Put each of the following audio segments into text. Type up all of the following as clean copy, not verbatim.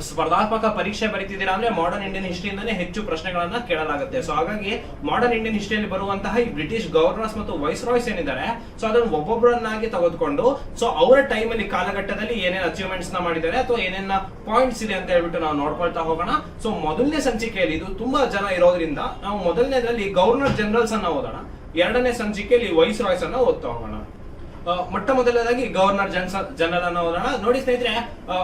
ಸ್ಪರ್ಧಾತ್ಮಕ ಪರೀಕ್ಷೆ ಬರೀತಿದ್ದೀರಾ ಅಂದ್ರೆ ಮಾಡರ್ನ್ ಇಂಡಿಯನ್ ಹಿಸ್ಟ್ರಿಯಿಂದಾನೇ ಹೆಚ್ಚು ಪ್ರಶ್ನೆಗಳನ್ನ ಕೇಳಲಾಗುತ್ತೆ. ಸೊ ಹಾಗಾಗಿ ಮಾಡರ್ನ್ ಇಂಡಿಯನ್ ಹಿಸ್ಟ್ರಿಯಲ್ಲಿ ಬರುವಂತಹ ಈ ಬ್ರಿಟಿಷ್ ಗವರ್ನರ್ಸ್ ಮತ್ತು ವೈಸ್ ರಾಯ್ಸ್ ಏನಿದ್ದಾರೆ, ಸೊ ಅದನ್ನು ಒಬ್ಬೊಬ್ಬರನ್ನಾಗಿ ತೆಗೆದುಕೊಂಡು ಸೊ ಅವರ ಟೈಮ್ ಅಲ್ಲಿ ಕಾಲಘಟ್ಟದಲ್ಲಿ ಏನೇನು ಅಚೀವ್ಮೆಂಟ್ಸ್ ನ ಮಾಡಿದ್ದಾರೆ ಅಥವಾ ಏನೇನ ಪಾಯಿಂಟ್ಸ್ ಇದೆ ಅಂತ ಹೇಳ್ಬಿಟ್ಟು ನಾವು ನೋಡ್ಕೊಳ್ತಾ ಹೋಗೋಣ. ಸೊ ಮೊದಲನೇ ಸಂಚಿಕೆಯಲ್ಲಿ ಇದು ತುಂಬಾ ಜನ ಇರೋದ್ರಿಂದ ನಾವು ಮೊದಲನೇದ್ರಲ್ಲಿ ಗವರ್ನರ್ ಜನರಲ್ಸ್ ಅನ್ನ ಓದೋಣ, ಎರಡನೇ ಸಂಚಿಕೆಯಲ್ಲಿ ವೈಸ್ ರಾಯ್ಸ್ ಅನ್ನ ಓದ್ತಾ ಹೋಗೋಣ. ಮೊಟ್ಟ ಮೊದಲನೇದಾಗಿ ಗವರ್ನರ್ ಜನರಲ್ ಅನ್ನ ಓದೋಣ. ನೋಡಿ ಸ್ನೇಹಿತರೆ,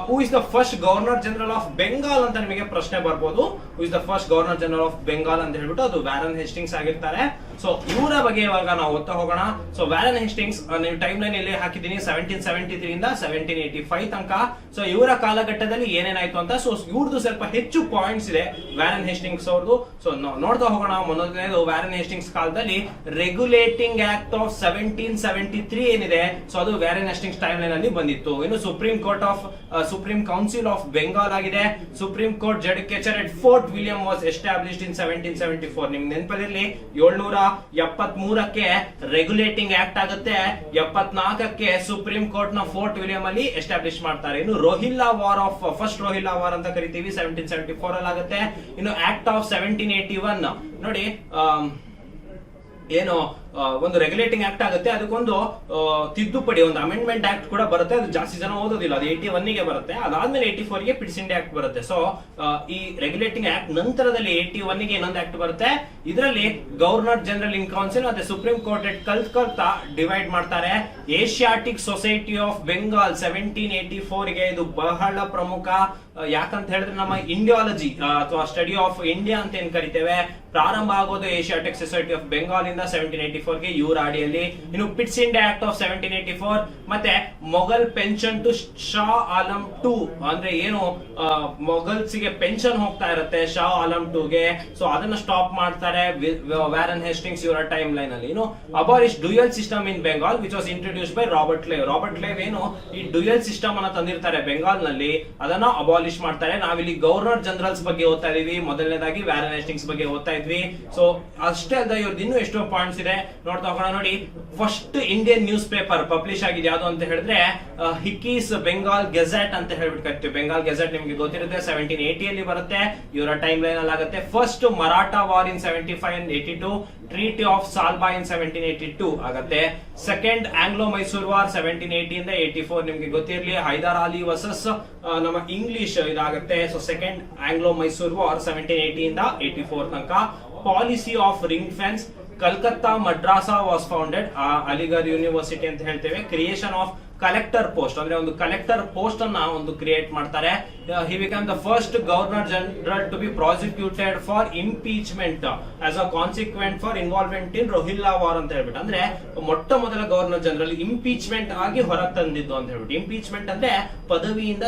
who is the first governor general of Bengal ಅಂತ ನಿಮಗೆ ಪ್ರಶ್ನೆ ಬರ್ಬೋದು. Who is the first governor general of Bengal ಅಂತ ಹೇಳ್ಬಿಟ್ಟು ಅದು ವ್ಯಾರನ್ ಹೇಸ್ಟಿಂಗ್ಸ್ ಆಗಿರ್ತಾರೆ. ಸೊ ಇವರ ಬಗ್ಗೆ ಇವಾಗ ನಾವು ಓದ್ತಾ ಹೋಗೋಣ. ಸೊ ವ್ಯಾರನ್ ಹೇಸ್ಟಿಂಗ್ಸ್ ನೀವು ಟೈಮ್ ಲೈನ್ ಇಲ್ಲಿ ಹಾಕಿದ್ದೀನಿ 1773 ಇಂದ 1785 ತನಕ. ಸೊ ಇವರ ಕಾಲಘಟ್ಟದಲ್ಲಿ ಏನೇನಾಯ್ತು ಅಂತ. ಸೊ ಇವ್ರದ್ದು ಸ್ವಲ್ಪ ಹೆಚ್ಚು ಪಾಯಿಂಟ್ಸ್ ಇದೆ ವ್ಯಾರನ್ ಹೇಸ್ಟಿಂಗ್ಸ್ ಅವ್ರದ್ದು. ಸೊ ನೋಡ್ತಾ ಹೋಗೋಣ. ಮೊದಲನೇದು ವ್ಯಾರನ್ ಹೇಸ್ಟಿಂಗ್ಸ್ ಕಾಲದಲ್ಲಿ ರೆಗ್ಯುಲೇಟಿಂಗ್ ಆಕ್ಟ್ ಆಫ್ 1773 ಏನಿದೆ, ಸೊ ಅದು ವ್ಯಾರನ್ ಹೇಸ್ಟಿಂಗ್ಸ್ ಟೈಮ್ ಲೈನ್ ಅಲ್ಲಿ ಬಂದಿತ್ತು. ಇನ್ನು ಸುಪ್ರೀಂ ಕೌನ್ಸಿಲ್ ಆಫ್ ಬೆಂಗಾಲ್ ಆಗಿದೆ. Supreme court judicature at Fort William was established in 1774. ನಿಮ್ಗೆ ನೆನಪಲ್ಲಿರಲಿ, 773ಕ್ಕೆ ರೆಗ್ಯುಲೇಟಿಂಗ್ ಆಕ್ಟ್ ಆಗುತ್ತೆ, 74ಕ್ಕೆ ಸುಪ್ರೀಂ ಕೋರ್ಟ್ ನ ಫೋರ್ಟ್ ವಿಲಿಯಂ ಅಲ್ಲಿ ಎಸ್ಟಾಬ್ಲಿಷ್ ಮಾಡ್ತಾರೆ. ಇನ್ನು Rohilla war of first Rohilla war ಅಂತ ಕರಿತೀವಿ, 1774 ಅಲ್ಲಿ ಆಗುತ್ತೆ. ಇನ್ನು ಆಕ್ಟ್ ಆಫ್ 1781 ನೋಡಿ, ಏನು ಒಂದು ರೆಗ್ಯುಲೇಟಿಂಗ್ ಆಕ್ಟ್ ಆಗುತ್ತೆ, ಅದಕ್ಕೊಂದು ತಿದ್ದುಪಡಿ, ಒಂದು ಅಮೆಂಡ್ಮೆಂಟ್ ಆಕ್ಟ್ ಕೂಡ ಬರುತ್ತೆ. ಅದು ಜಾಸ್ತಿ ಜನ ಓದೋದಿಲ್ಲ, ಅದು 81 ಗೆ ಬರುತ್ತೆ. ಅದಾದ್ಮೇಲೆ 84 ಗೆ ಪಿಟ್ಸ್ ಇಂಡಿಯಾ ಆಕ್ಟ್ ಬರುತ್ತೆ. ಸೊ ಈ ರೆಗ್ಯುಲೇಟಿಂಗ್ ಆಕ್ಟ್ ನಂತರದಲ್ಲಿ 81 ಗೆ ಇನ್ನೊಂದು ಆಕ್ಟ್ ಬರುತ್ತೆ. ಇದರಲ್ಲಿ ಗವರ್ನರ್ ಜನರಲ್ ಇನ್ ಕೌನ್ಸಿಲ್ ಮತ್ತೆ ಸುಪ್ರೀಂ ಕೋರ್ಟ್ ಎಟ್ ಕಲ್ಕತ್ತಾ ಡಿವೈಡ್ ಮಾಡ್ತಾರೆ. ಏಷಿಯಾಟಿಕ್ ಸೊಸೈಟಿ ಆಫ್ ಬೆಂಗಾಲ್ 1784 ಗೆ ಇದು ಬಹಳ ಪ್ರಮುಖ. ಯಾಕಂತ ಹೇಳಿದ್ರೆ ನಮ್ಮ ಇಂಡಿಯಾಲಜಿ ಅಥವಾ ಸ್ಟಡಿ ಆಫ್ ಇಂಡಿಯಾ ಅಂತ ಏನ್ ಕರಿತೇವೆ, ಪ್ರಾರಂಭ ಆಗೋದು ಏಷಿಯಾಟಿಕ್ ಸೊಸೈಟಿ ಆಫ್ ಬೆಂಗಾಲ್ ಇಂದ 1784 ಗೆ ಇವರ ಅಡಿಯಲ್ಲಿ. ಇನ್ನು ಪಿಟ್ಸ್ ಇಂಡಿಯಾ ಆಕ್ಟ್ ಆಫ್ 1784 ಮತ್ತೆ ಮೊಘಲ್ ಪೆನ್ಷನ್ ಟು ಶಾ ಆಲಂ 2 ಅಂದ್ರೆ ಏನು ಮೊಘಲ್ಸ್ ಗೆ ಪೆನ್ಷನ್ ಹೋಗ್ತಾ ಇರುತ್ತೆ ಶಾ ಆಲಂ 2 ಗೆ, ಸೊ ಅದನ್ನ ಸ್ಟಾಪ್ ಮಾಡ್ತಾರೆ ವ್ಯಾರನ್ ಹೇಸ್ಟಿಂಗ್ಸ್ ಇವರ ಟೈಮ್ ಲೈನ್ ಅಲ್ಲಿ. ಇನ್ನು abolish dual system in Bengal which was introduced by Robert Clive ಏನು ಈ ಡ್ಯೂಯಲ್ ಸಿಸ್ಟಮ್ ಅನ್ನ ತಂದಿರ್ತಾರೆ ಬೆಂಗಾಲ್ ನಲ್ಲಿ, ಅದನ್ನ ಅಬಾಲಿಷ್ ಮಾಡ್ತಾರೆ. ನಾವಿಲ್ಲಿ ಗವರ್ನರ್ ಜನರಲ್ಸ್ ಬಗ್ಗೆ ಓದ್ತಾ ಇದೀವಿ, ಮೊದಲನೇದಾಗಿ ವ್ಯಾರನ್ ಹೇಸ್ಟಿಂಗ್ಸ್ ಬಗ್ಗೆ ಓದ್ತಾ ಇದ್ವಿ. ಸೊ ಅಷ್ಟೇ ಅಲ್ಲದೆ ಇವ್ರದ್ದು ಇನ್ನೂ ಎಷ್ಟೋ ಪಾಯಿಂಟ್ಸ್ ಇದೆ, ನೋಡ್ತಾ ಹೋಗೋಣ. ನೋಡಿ, first Indian news paper publish ಆಗಿದೆ ಯಾವುದು ಅಂತ ಹೇಳಿದ್ರೆ ಹಿಕ್ಕೀಸ್ ಬೆಂಗಾಲ್ ಗೆಜೆಟ್ ಅಂತ ಹೇಳ್ಬಿಟ್ಟು ಕರಿತೀವಿ. ಬೆಂಗಾಲ್ ಗೆಜೆಟ್ ನಿಮ್ಗೆ ಗೊತ್ತಿರುತ್ತೆ, 1780 ಅಲ್ಲಿ ಬರುತ್ತೆ, ಇವರ ಟೈಮ್ ಲೈನ್ ಅಲ್ಲಿ ಆಗುತ್ತೆ. First Maratha war in 75 and 82, treaty of Salbai in 1782 ಆಗುತ್ತೆ. ಸೆಕೆಂಡ್ ಆಂಗ್ಲೋ ಮೈಸೂರ್ ವಾರ್ 1780 ಇಂದ 84 ನಿಮ್ಗೆ ಗೊತ್ತಿರಲಿ, ಹೈದರ್ ಅಲಿ ವರ್ಸಸ್ ನಮ್ಮ ಇಂಗ್ಲಿಷ್ ಇದಾಗುತ್ತೆ. So second Anglo Mysore war 1780 ಇಂದ 84 ತನಕ. Policy of ring fence, Calcutta Madrasa was founded, Aligarh university ಅಂತ ಹೇಳ್ತೇವೆ. ಕ್ರಿಯೇಷನ್ ಆಫ್ ಕಲೆಕ್ಟರ್ ಪೋಸ್ಟ್ ಅಂದ್ರೆ ಒಂದು ಕಲೆಕ್ಟರ್ ಪೋಸ್ಟ್ ಅನ್ನ ಒಂದು ಕ್ರಿಯೇಟ್ ಮಾಡ್ತಾರೆ. He become the first governor general to be prosecuted for impeachment as a consequent for involvement in Rohilla war ಅಂತ ಹೇಳ್ಬಿಟ್ಟು, ಅಂದ್ರೆ ಮೊಟ್ಟ ಮೊದಲ ಗವರ್ನರ್ ಜನರಲ್ ಇಂಪೀಚ್ಮೆಂಟ್ ಆಗಿ ಹೊರ ತಂದಿದ್ದು ಅಂತ ಹೇಳ್ಬಿಟ್ಟು. ಇಂಪೀಚ್ಮೆಂಟ್ ಅಂದ್ರೆ ಪದವಿಯಿಂದ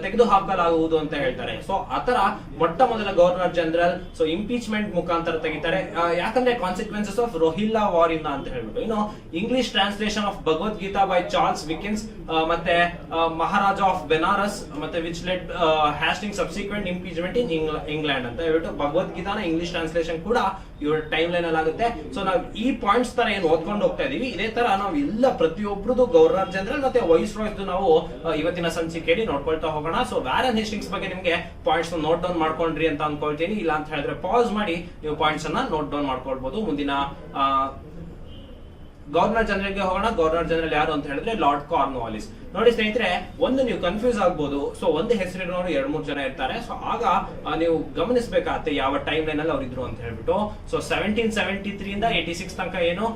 ತೆಗೆದು ಹಾಕಲಾಗುವುದು ಅಂತ ಹೇಳ್ತಾರೆ. ಸೊ ಆತರ ಮೊಟ್ಟ ಮೊದಲ ಗವರ್ನರ್ ಜನರಲ್ ಸೊ ಇಂಪೀಚ್ಮೆಂಟ್ ಮುಖಾಂತರ ತೆಗಿತಾರೆ. ಯಾಕಂದ್ರೆ ಕಾನ್ಸಿಕ್ವೆನ್ಸಸ್ ಆಫ್ ರೋಹಿಲ್ಲಾ ವಾರ್ ಇಂದ ಅಂತ ಹೇಳ್ಬಿಟ್ಟು. ಇನ್ನು English translation of Bhagavad Gita by Charles Wilkins ಮತ್ತೆ ಮಹಾರಾಜ ಆಫ್ ಬೆನಾರಸ್ ಮತ್ತೆ which led Hastings subsequent impeachment in England ಅಂತ ಹೇಳ್ಬಿಟ್ಟು ಭಗವದ್ಗೀತಾನ ಇಂಗ್ಲಿಷ್ ಟ್ರಾನ್ಸ್ಲೇಷನ್ ಕೂಡ ಇವ್ರ ಟೈಮ್ ಲೈನ್ ಅಲ್ಲಿ ಆಗುತ್ತೆ. ಸೊ ನಾವು ಈ ಪಾಯಿಂಟ್ಸ್ ತರ ಏನು ಓದ್ಕೊಂಡು ಹೋಗ್ತಾ ಇದೀವಿ, ಇದೇ ತರ ನಾವು ಎಲ್ಲ ಪ್ರತಿಯೊಬ್ಬರದು ಗವರ್ನರ್ ಜನರಲ್ ಮತ್ತೆ ವೈಸ್ ರಾಯ್ಸ್ ನಾವು ಇವತ್ತಿನ ಸಂಚಿಕೆಯಲ್ಲಿ ನೋಡ್ಕೊಳ್ತಾ ಹೋಗೋಣ. ಸೊ ವ್ಯಾರನ್ ಹೇಸ್ಟಿಂಗ್ಸ್ ಬಗ್ಗೆ ನಿಮ್ಗೆ ಪಾಯಿಂಟ್ಸ್ ನೋಟ್ ಡೌನ್ ಮಾಡ್ಕೊಂಡ್ರಿ ಅಂತ ಅನ್ಕೊಳ್ತೀನಿ. ಇಲ್ಲ ಅಂತ ಹೇಳಿದ್ರೆ ಪಾಸ್ ಮಾಡಿ ನೀವು ಪಾಯಿಂಟ್ಸ್ ಅನ್ನ ನೋಟ್ ಡೌನ್ ಮಾಡ್ಕೊಳ್ಬಹುದು. ಮುಂದಿನ ಗವರ್ನರ್ ಜನರಲ್ ಗೆ ಹೋಗೋಣ. ಗವರ್ನರ್ ಜನರಲ್ ಯಾರು ಅಂತ ಹೇಳಿದ್ರೆ ಲಾರ್ಡ್ ಕಾರ್ನ್ವಾಲಿಸ್. ನೋಡಿ ಸ್ನೇಹಿತರೆ, ಒಂದು ನೀವು ಕನ್ಫ್ಯೂಸ್ ಆಗ್ಬೋದು. ಸೊ ಒಂದು ಹೆಸರಿನವರು 2-3 ಜನ ಇರ್ತಾರೆ. ಸೊ ಆಗ ನೀವು ಗಮನಿಸಬೇಕಾಗತ್ತೆ ಯಾವ ಟೈಮ್ ಲೈನ್ ಅಲ್ಲಿ ಅವ್ರು ಇದ್ರು ಅಂತ ಹೇಳ್ಬಿಟ್ಟು. ಸೊ 1773 ಇಂದ 86 ತನಕ ಏನು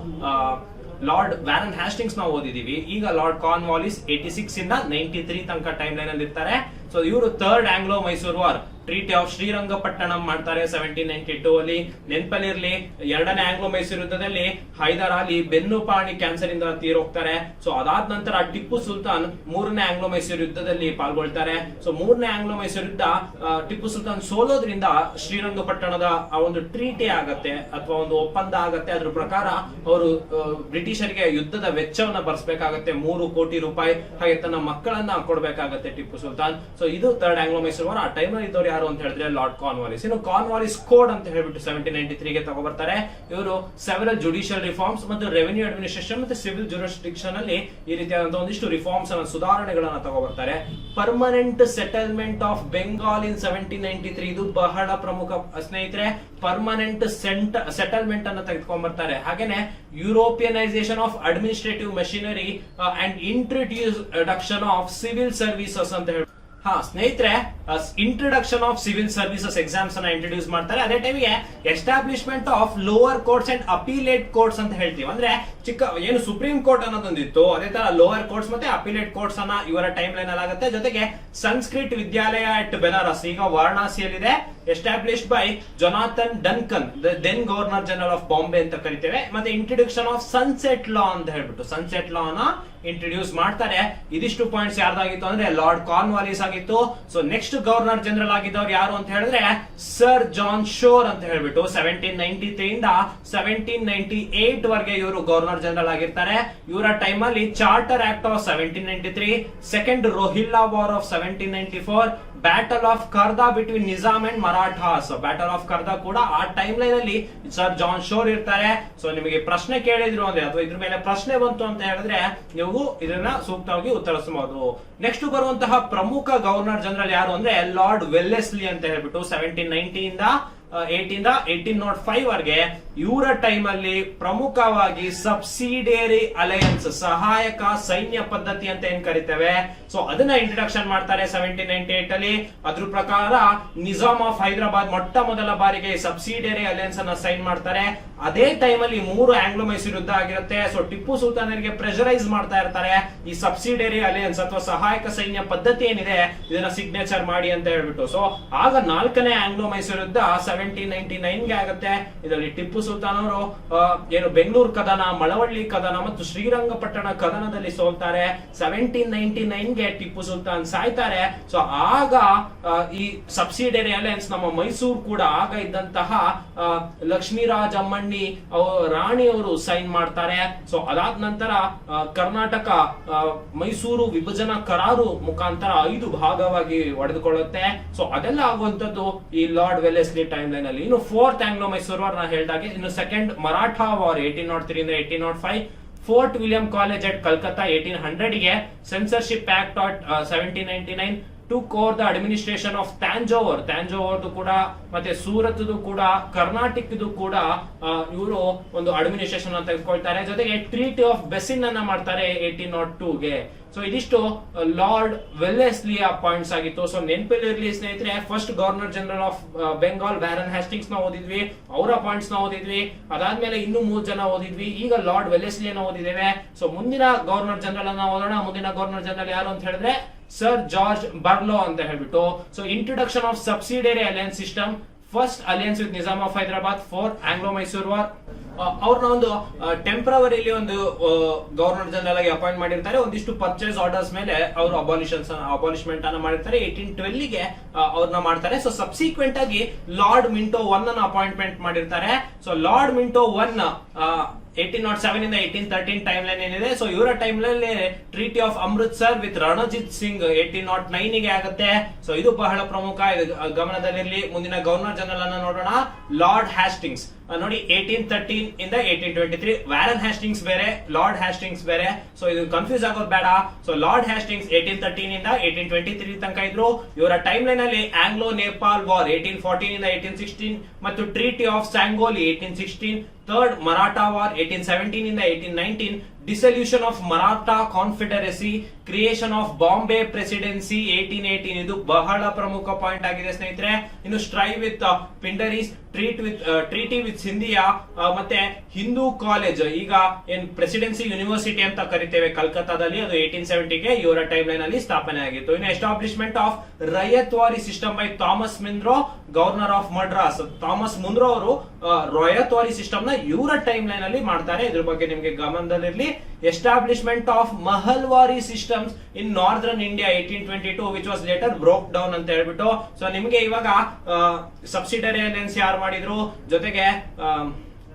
ಲಾರ್ಡ್ ವ್ಯಾರನ್ ಹ್ಯಾಸ್ಟಿಂಗ್ಸ್ ನಾವು ಓದಿದೀವಿ. ಈಗ ಲಾರ್ಡ್ ಕಾರ್ನ್ವಾಲಿಸ್ 86 ಇಂದ 93 ತನಕ ಟೈಮ್ ಲೈನ್ ಅಲ್ಲಿ ಇರ್ತಾರೆ. ಸೊ ಇವರು third Anglo Mysore war treaty of Srirangapatnam ಮಾಡ್ತಾರೆ 1792 ಅಲ್ಲಿ. ನೆನಪಲ್ಲಿರ್ಲಿ, ಎರಡನೇ ಆಂಗ್ಲೋ ಮೈಸೂರು ಯುದ್ಧದಲ್ಲಿ ಹೈದರ್ ಅಲಿ ಬೆನ್ನುಪಾಣಿ ಕ್ಯಾನ್ಸರ್ ಇಂದ ತೀರೋಗ್ತಾರೆ. ಸೊ ಅದಾದ ನಂತರ ಟಿಪ್ಪು ಸುಲ್ತಾನ್ ಮೂರನೇ ಆಂಗ್ಲೋ ಮೈಸೂರು ಯುದ್ಧದಲ್ಲಿ ಪಾಲ್ಗೊಳ್ತಾರೆ. ಸೊ ಮೂರನೇ ಆಂಗ್ಲೋ ಮೈಸೂರು ಯುದ್ಧ ಟಿಪ್ಪು ಸುಲ್ತಾನ್ ಸೋಲೋದ್ರಿಂದ ಶ್ರೀರಂಗಪಟ್ಟಣದ ಒಂದು ಟ್ರೀಟಿ ಆಗತ್ತೆ ಅಥವಾ ಒಂದು ಒಪ್ಪಂದ ಆಗತ್ತೆ. ಅದ್ರ ಪ್ರಕಾರ ಅವರು ಬ್ರಿಟಿಷರಿಗೆ ಯುದ್ಧದ ವೆಚ್ಚವನ್ನ ಭರಿಸಬೇಕಾಗತ್ತೆ, 3 ಕೋಟಿ ರೂಪಾಯಿ. ಹಾಗೆ ತನ್ನ ಮಕ್ಕಳನ್ನ ಕೊಡ್ಬೇಕಾಗತ್ತೆ ಟಿಪ್ಪು ಸುಲ್ತಾನ್. ಸೊ ಇದು ಥರ್ಡ್ ಆಂಗ್ಲೋ ಮೈಸೂರು ವಾರ್. ಆ ಟೈಮ್ ಅಲ್ಲಿ ಇದ್ದವ್ರು ಯಾರು ಅಂತ ಹೇಳಿದ್ರೆ ಲಾರ್ಡ್ ಕಾರ್ನ್ವಾಲಿಸ್. ಇನ್ನು ಕಾರ್ನ್ವಾಲಿಸ್ ಕೋಡ್ ಅಂತ ಹೇಳ್ಬಿಟ್ಟು 1793 ಗೆ ತಗೊಬರ್ತಾರೆ. ಇವರು ಸೆವೆರಲ್ ಜುಡಿಷಿಯಲ್ ರಿಫಾರ್ಮ್ಸ್ ಮತ್ತು ರೆವೆನ್ಯೂ ಅಡ್ಮಿನಿಸ್ಟ್ರೇಷನ್ ಮತ್ತು ಸಿವಿಲ್ ಜುರಿಸ್ಡಿಕ್ಷನ್ ಅಲ್ಲಿ ಈ ರೀತಿಯಾದಂತಹ ಒಂದಿಷ್ಟು ರಿಫಾರ್ಮ್ಸ್ ಅನ್ನ ಸುಧಾರಣೆಗಳನ್ನ ತಗೊಬರ್ತಾರೆ. ಪರ್ಮನೆಂಟ್ ಸೆಟಲ್ಮೆಂಟ್ ಆಫ್ ಬೆಂಗಾಲ್ ಇನ್ 1793 ಇದು ಬಹಳ ಪ್ರಮುಖ ಸ್ನೇಹಿತರೆ. ಪರ್ಮನೆಂಟ್ ಸೆಟಲ್ಮೆಂಟ್ ಅನ್ನ ತೆಗೆದುಕೊಂಡ್ಬರ್ತಾರೆ. ಹಾಗೇನೆ Europeanisation of administrative machinery and introduction of civil services ಅಂತ ಹೇಳಿ ಸ್ನೇಹಿತರೆ introduction of civil services exams ಅನ್ನ ಇಂಟ್ರೊಡ್ಯೂಸ್ ಮಾಡ್ತಾರೆ. ಅದೇ ಟೈಮಿಗೆ establishment of lower courts and appellate courts ಅಂತ ಹೇಳ್ತೀವಿ. ಅಂದ್ರೆ ಚಿಕ್ಕ ಏನು ಸುಪ್ರೀಂ ಕೋರ್ಟ್ ಅನ್ನೋದೊಂದಿತ್ತು, ಅದೇ ತರ ಲೋವರ್ ಕೋರ್ಟ್ಸ್ ಮತ್ತೆ ಅಪೀಲೇಟ್ ಕೋರ್ಟ್ಸ್ ಅನ್ನ ಇವರ ಟೈಮ್ ಲೈನ್ ಅಲ್ಲಿ ಆಗುತ್ತೆ. ಜೊತೆಗೆ ಸಂಸ್ಕೃತ್ ವಿದ್ಯಾಲಯ ಅಟ್ ಬೆನಾರಸ್, ಈಗ ವಾರಣಾಸಿಯಲ್ಲಿದೆ, established by Jonathan Duncan, then governor general of Bombay ಅಂತ ಕರಿತೇವೆ. ಮತ್ತೆ ಇಂಟ್ರೊಡಕ್ಷನ್ ಆಫ್ ಸನ್ಸೆಟ್ ಲಾ ಅಂತ ಹೇಳ್ಬಿಟ್ಟು ಸನ್ಸೆಟ್ ಲಾ ನ ಇಂಟ್ರೊಡ್ಯೂಸ್ ಮಾಡ್ತಾರೆ. ಇದಿಷ್ಟು ಪಾಯಿಂಟ್ಸ್ ಯಾರ್ದಾಗಿತ್ತು ಅಂದ್ರೆ ಲಾರ್ಡ್ ಕಾರ್ನ್ವಾಲಿಸ್ ಆಗಿತ್ತು. ಸೊ ನೆಕ್ಸ್ಟ್ ಗವರ್ನರ್ ಜನರಲ್ ಆಗಿದ್ದವ್ರು ಯಾರು ಅಂತ ಹೇಳಿದ್ರೆ ಸರ್ ಜಾನ್ ಶೋರ್ ಅಂತ ಹೇಳ್ಬಿಟ್ಟು 1793 ಇಂದ 1798 ವರೆಗೆ ಇವರು ಗವರ್ನರ್ ಜನರಲ್ ಆಗಿರ್ತಾರೆ. ಇವರ ಟೈಮ್ ಅಲ್ಲಿ charter act of 1793, second Rohilla war of 1794, battle of Kharda between Nizam and Marathas, battle of Kharda ಕೂಡ ಆ ಟೈಮ್ ಲೈನ್ ಅಲ್ಲಿ ಸರ್ ಜಾನ್ ಶೋರ್ ಇರ್ತಾರೆ. ಸೊ ನಿಮಗೆ ಪ್ರಶ್ನೆ ಕೇಳಿದ್ರು ಅಂದ್ರೆ ಅಥವಾ ಇದ್ರ ಮೇಲೆ ಪ್ರಶ್ನೆ ಬಂತು ಅಂತ ಹೇಳಿದ್ರೆ ನೀವು ಇದನ್ನ ಸೂಕ್ತವಾಗಿ ಉತ್ತರಿಸಬಹುದು. ನೆಕ್ಸ್ಟ್ ಬರುವಂತಹ ಪ್ರಮುಖ ಗವರ್ನರ್ ಜನರಲ್ ಯಾರು ಅಂದ್ರೆ ಲಾರ್ಡ್ ವೆಲ್ಲೆಸ್ಲಿ ಅಂತ ಹೇಳ್ಬಿಟ್ಟು 1790 ಇಂದ 1805 ವರೆಗೆ ಇವರ ಟೈಮ್ ಅಲ್ಲಿ ಪ್ರಮುಖವಾಗಿ ಸಬ್ಸಿಡಿಯರಿ ಅಲಯನ್ಸ್, ಸಹಾಯಕ ಸೈನ್ಯ ಪದ್ಧತಿ ಅಂತ ಏನ್ ಕರಿತೇವೆ, ಸೊ ಅದನ್ನ ಇಂಟ್ರಡಕ್ಷನ್ ಮಾಡ್ತಾರೆ 1798 ಅಲ್ಲಿ. ಅದ್ರ ಪ್ರಕಾರ ನಿಜಾಮ್ ಆಫ್ ಹೈದರಾಬಾದ್ ಮೊಟ್ಟ ಮೊದಲ ಬಾರಿಗೆ ಸಬ್ಸಿಡಿಯರಿ ಅಲಯನ್ಸ್ ಅನ್ನ ಸೈನ್ ಮಾಡ್ತಾರೆ. ಅದೇ ಟೈಮ್ ಅಲ್ಲಿ 3 ಆಂಗ್ಲೋ ಮೈಸೂರು ಯುದ್ಧ ಆಗಿರುತ್ತೆ. ಸೊ ಟಿಪ್ಪು ಸುಲ್ತಾನರಿಗೆ ಪ್ರೆಷರೈಸ್ ಮಾಡ್ತಾ ಇರ್ತಾರೆ, ಈ ಸಬ್ಸಿಡಿಯರಿ ಅಲಯನ್ಸ್ ಅಥವಾ ಸಹಾಯಕ ಸೈನ್ಯ ಪದ್ಧತಿ ಏನಿದೆ ಇದನ್ನ ಸಿಗ್ನೇಚರ್ ಮಾಡಿ ಅಂತ ಹೇಳ್ಬಿಟ್ಟು. ಸೊ ಆಗ 4ನೇ ಆಂಗ್ಲೋ ಮೈಸೂರು ಯುದ್ಧ 1799 ಗೆ ಆಗುತ್ತೆ. ಇದರಲ್ಲಿ ಟಿಪ್ಪು ಸುಲ್ತಾನ್ ಅವರು ಏನು ಬೆಂಗಳೂರು ಕದನ, ಮಳವಳ್ಳಿ ಕದನ ಮತ್ತು ಶ್ರೀರಂಗಪಟ್ಟಣ ಕದನದಲ್ಲಿ ಸೋಲ್ತಾರೆ. 1799 ಗೆ ಟಿಪ್ಪು ಸುಲ್ತಾನ್ ಸಾಯ್ತಾರೆ. ಸೊ ಆಗ ಈ ಸಬ್ಸಿಡಿಯರಿ ಅಲಯನ್ಸ್ ನಮ್ಮ ಮೈಸೂರು ಕೂಡ ಆಗ ಇದ್ದಂತಹ ಲಕ್ಷ್ಮೀರಾಜ ಅಮ್ಮಣ್ಣಿ ರಾಣಿಯವರು ಸೈನ್ ಮಾಡ್ತಾರೆ. ಸೊ ಅದಾದ ನಂತರ ಕರ್ನಾಟಕ ಮೈಸೂರು ವಿಭಜನಾ ಕರಾರು ಮುಖಾಂತರ 5 ಭಾಗವಾಗಿ ಒಡೆದುಕೊಳ್ಳುತ್ತೆ. ಸೊ ಅದೆಲ್ಲ ಆಗುವಂತದ್ದು ಈ ಲಾರ್ಡ್ ವೆಲ್ಲೆಸ್ಲಿ ಟೈಮ್ ಲೈನ್ ಅಲ್ಲಿ. ಇನ್ನು 4th ಆಂಗ್ಲೋ ಮೈಸೂರು ವಾರ್ ನಾ ಹೇಳಿದಾಗೆ, ಇನ್ನು ಸೆಕೆಂಡ್ ಮರಾಠಾ ವಾರ್ 1803 ಇಂದ 1805, Fort William college at Calcutta 1800 ಗೆ, censorship act 1799, took over the administration of ತಾಂಜೋವರ್ದು ಕೂಡ ಮತ್ತೆ ಸೂರತ್ ಕೂಡ ಕರ್ನಾಟಕದ್ದು ಕೂಡ ಇವರು ಒಂದು ಅಡ್ಮಿನಿಸ್ಟ್ರೇಷನ್ ಅನ್ನು ತೆಗೆದುಕೊಳ್ತಾರೆ. ಜೊತೆಗೆ ಟ್ರೀಟಿ ಆಫ್ ಬೆಸಿನ್ ಅನ್ನ ಮಾಡ್ತಾರೆ 1802 ಗೆ. ಸೊ ಇದಿಷ್ಟು ಲಾರ್ಡ್ ವೆಲ್ಲೆಸ್ಲಿಯ ಪಾಯಿಂಟ್ಸ್ ಆಗಿತ್ತು. ಸೊ ನೆನಪಲ್ಲಿರಲಿ ಸ್ನೇಹಿತರೆ, first governor general of Bengal Warren Hastings ನ ಓದಿದ್ವಿ, ಅವರ ಪಾಯಿಂಟ್ಸ್ ನ ಓದಿದ್ವಿ. ಅದಾದ್ಮೇಲೆ ಇನ್ನು 3 ಜನ ಓದಿದ್ವಿ. ಈಗ ಲಾರ್ಡ್ ವೆಲ್ಲೆಸ್ಲಿಯನ್ನ ಓದಿದ್ದೇವೆ. ಸೊ ಮುಂದಿನ ಗವರ್ನರ್ ಜನರಲ್ ಅನ್ನ ಓದೋಣ. ಮುಂದಿನ ಗವರ್ನರ್ ಜನರಲ್ ಯಾರು ಅಂತ ಹೇಳಿದ್ರೆ ಸರ್ ಜಾರ್ಜ್ ಬರ್ಲೋ ಅಂತ ಹೇಳ್ಬಿಟ್ಟು. So introduction of subsidiary alliance system, first alliance with Nizam of Hyderabad, 4th Anglo Mysuru war. ಅವ್ರನ್ನ ಒಂದು ಟೆಂಪರವರಿಲಿ ಒಂದು ಗವರ್ನರ್ ಜನರಲ್ ಆಗಿ ಅಪಾಯಿಂಟ್ ಮಾಡಿರ್ತಾರೆ. ಒಂದಿಷ್ಟು ಪರ್ಚೇಸ್ ಆರ್ಡರ್ಸ್ ಮೇಲೆ ಅವರು ಅಬಾಲಿಷ್ಮೆಂಟ್ ಅನ್ನ ಮಾಡಿರ್ತಾರೆ. 1812 ಗೆ ಅವ್ರನ್ನ ಮಾಡ್ತಾರೆ. ಸೊ ಸಬ್ಸಿಕ್ವೆಂಟ್ ಆಗಿ ಲಾರ್ಡ್ ಮಿಂಟೋ 1 ಅನ್ನ ಅಪಾಯಿಂಟ್ಮೆಂಟ್ ಮಾಡಿರ್ತಾರೆ. ಸೊ ಲಾರ್ಡ್ ಮಿಂಟೋ 1 1807 ಇಂದ 1813 ಟೈಮ್ ಲೈನ್ ಏನಿದೆ. ಸೊ ಇವರ time line treaty of Amritsar with Ranjit Singh 1809 ಗೆ ಆಗುತ್ತೆ. ಸೊ ಇದು ಬಹಳ ಪ್ರಮುಖ, ಗಮನದಲ್ಲಿರಲಿ. ಮುಂದಿನ ಗವರ್ನರ್ ಜನರಲ್ ಅನ್ನ ನೋಡೋಣ, ಲಾರ್ಡ್ ಹ್ಯಾಸ್ಟಿಂಗ್ಸ್. ನೋಡಿ 1813 ಇಂದ 1823, ವ್ಯಾರನ್ ಹ್ಯಾಸ್ಟಿಂಗ್ಸ್ ಬೇರೆ, ಲಾರ್ಡ್ ಹ್ಯಾಸ್ಟಿಂಗ್ಸ್ ಬೇರೆ. ಸೊ ಇದು ಕನ್ಫ್ಯೂಸ್ ಆಗೋದು ಬೇಡ. ಸೊ ಲಾರ್ಡ್ ಹ್ಯಾಸ್ಟಿಂಗ್ಸ್ 1813 ಇಂದ 1823 ತನಕ ಇದ್ರು. ಇವರ ಟೈಮ್ ಲೈನ್ ಅಲ್ಲಿ ಆಂಗ್ಲೋ ನೇಪಾಲ್ ವಾರ್ 1814 ಇಂದ 1816 ಮತ್ತು treaty of Sugauli 1816, third Maratha war 1817 ಇಂದ 1819, dissolution of Maratha confederacy, creation of Bombay presidency 1818. ಇದು ಬಹಳ ಪ್ರಮುಖ ಪಾಯಿಂಟ್ ಆಗಿದೆ ಸ್ನೇಹಿತರೆ. ಇನ್ನು strife with Pindaris, treaty with Scindia, ಮತ್ತೆ ಹಿಂದೂ ಕಾಲೇಜ್, ಈಗ ಏನ್ ಪ್ರೆಸಿಡೆನ್ಸಿ ಯೂನಿವರ್ಸಿಟಿ ಅಂತ ಕರಿತೇವೆ ಕಲ್ಕತ್ತಾದಲ್ಲಿ, ಅದು 1870 ಗೆ ಇವರ ಟೈಮ್ ಲೈನ್ ಅಲ್ಲಿ ಸ್ಥಾಪನೆ ಆಗಿತ್ತು. ಇನ್ನು establishment of ryotwari system by Thomas Munro, governor of Madras. Thomas Munro ಅವರು ರಯತ್ವಾರಿ ಸಿಸ್ಟಮ್ ನ ಇವರ ಟೈಮ್ ಲೈನ್ ಅಲ್ಲಿ ಮಾಡ್ತಾರೆ. ಇದ್ರ ಬಗ್ಗೆ ನಿಮ್ಗೆ ಗಮನದಲ್ಲಿರಲಿ. Establishment of Mahalwari systems in northern India 1822, which was later broke down ಅಂತ ಹೇಳ್ಬಿಟ್ಟು. ಸೊ ನಿಮ್ಗೆ ಇವಾಗ ಸಬ್ಸಿಡರಿ ಅಲಯನ್ಸ್ ಯಾರು ಮಾಡಿದ್ರು, ಜೊತೆಗೆ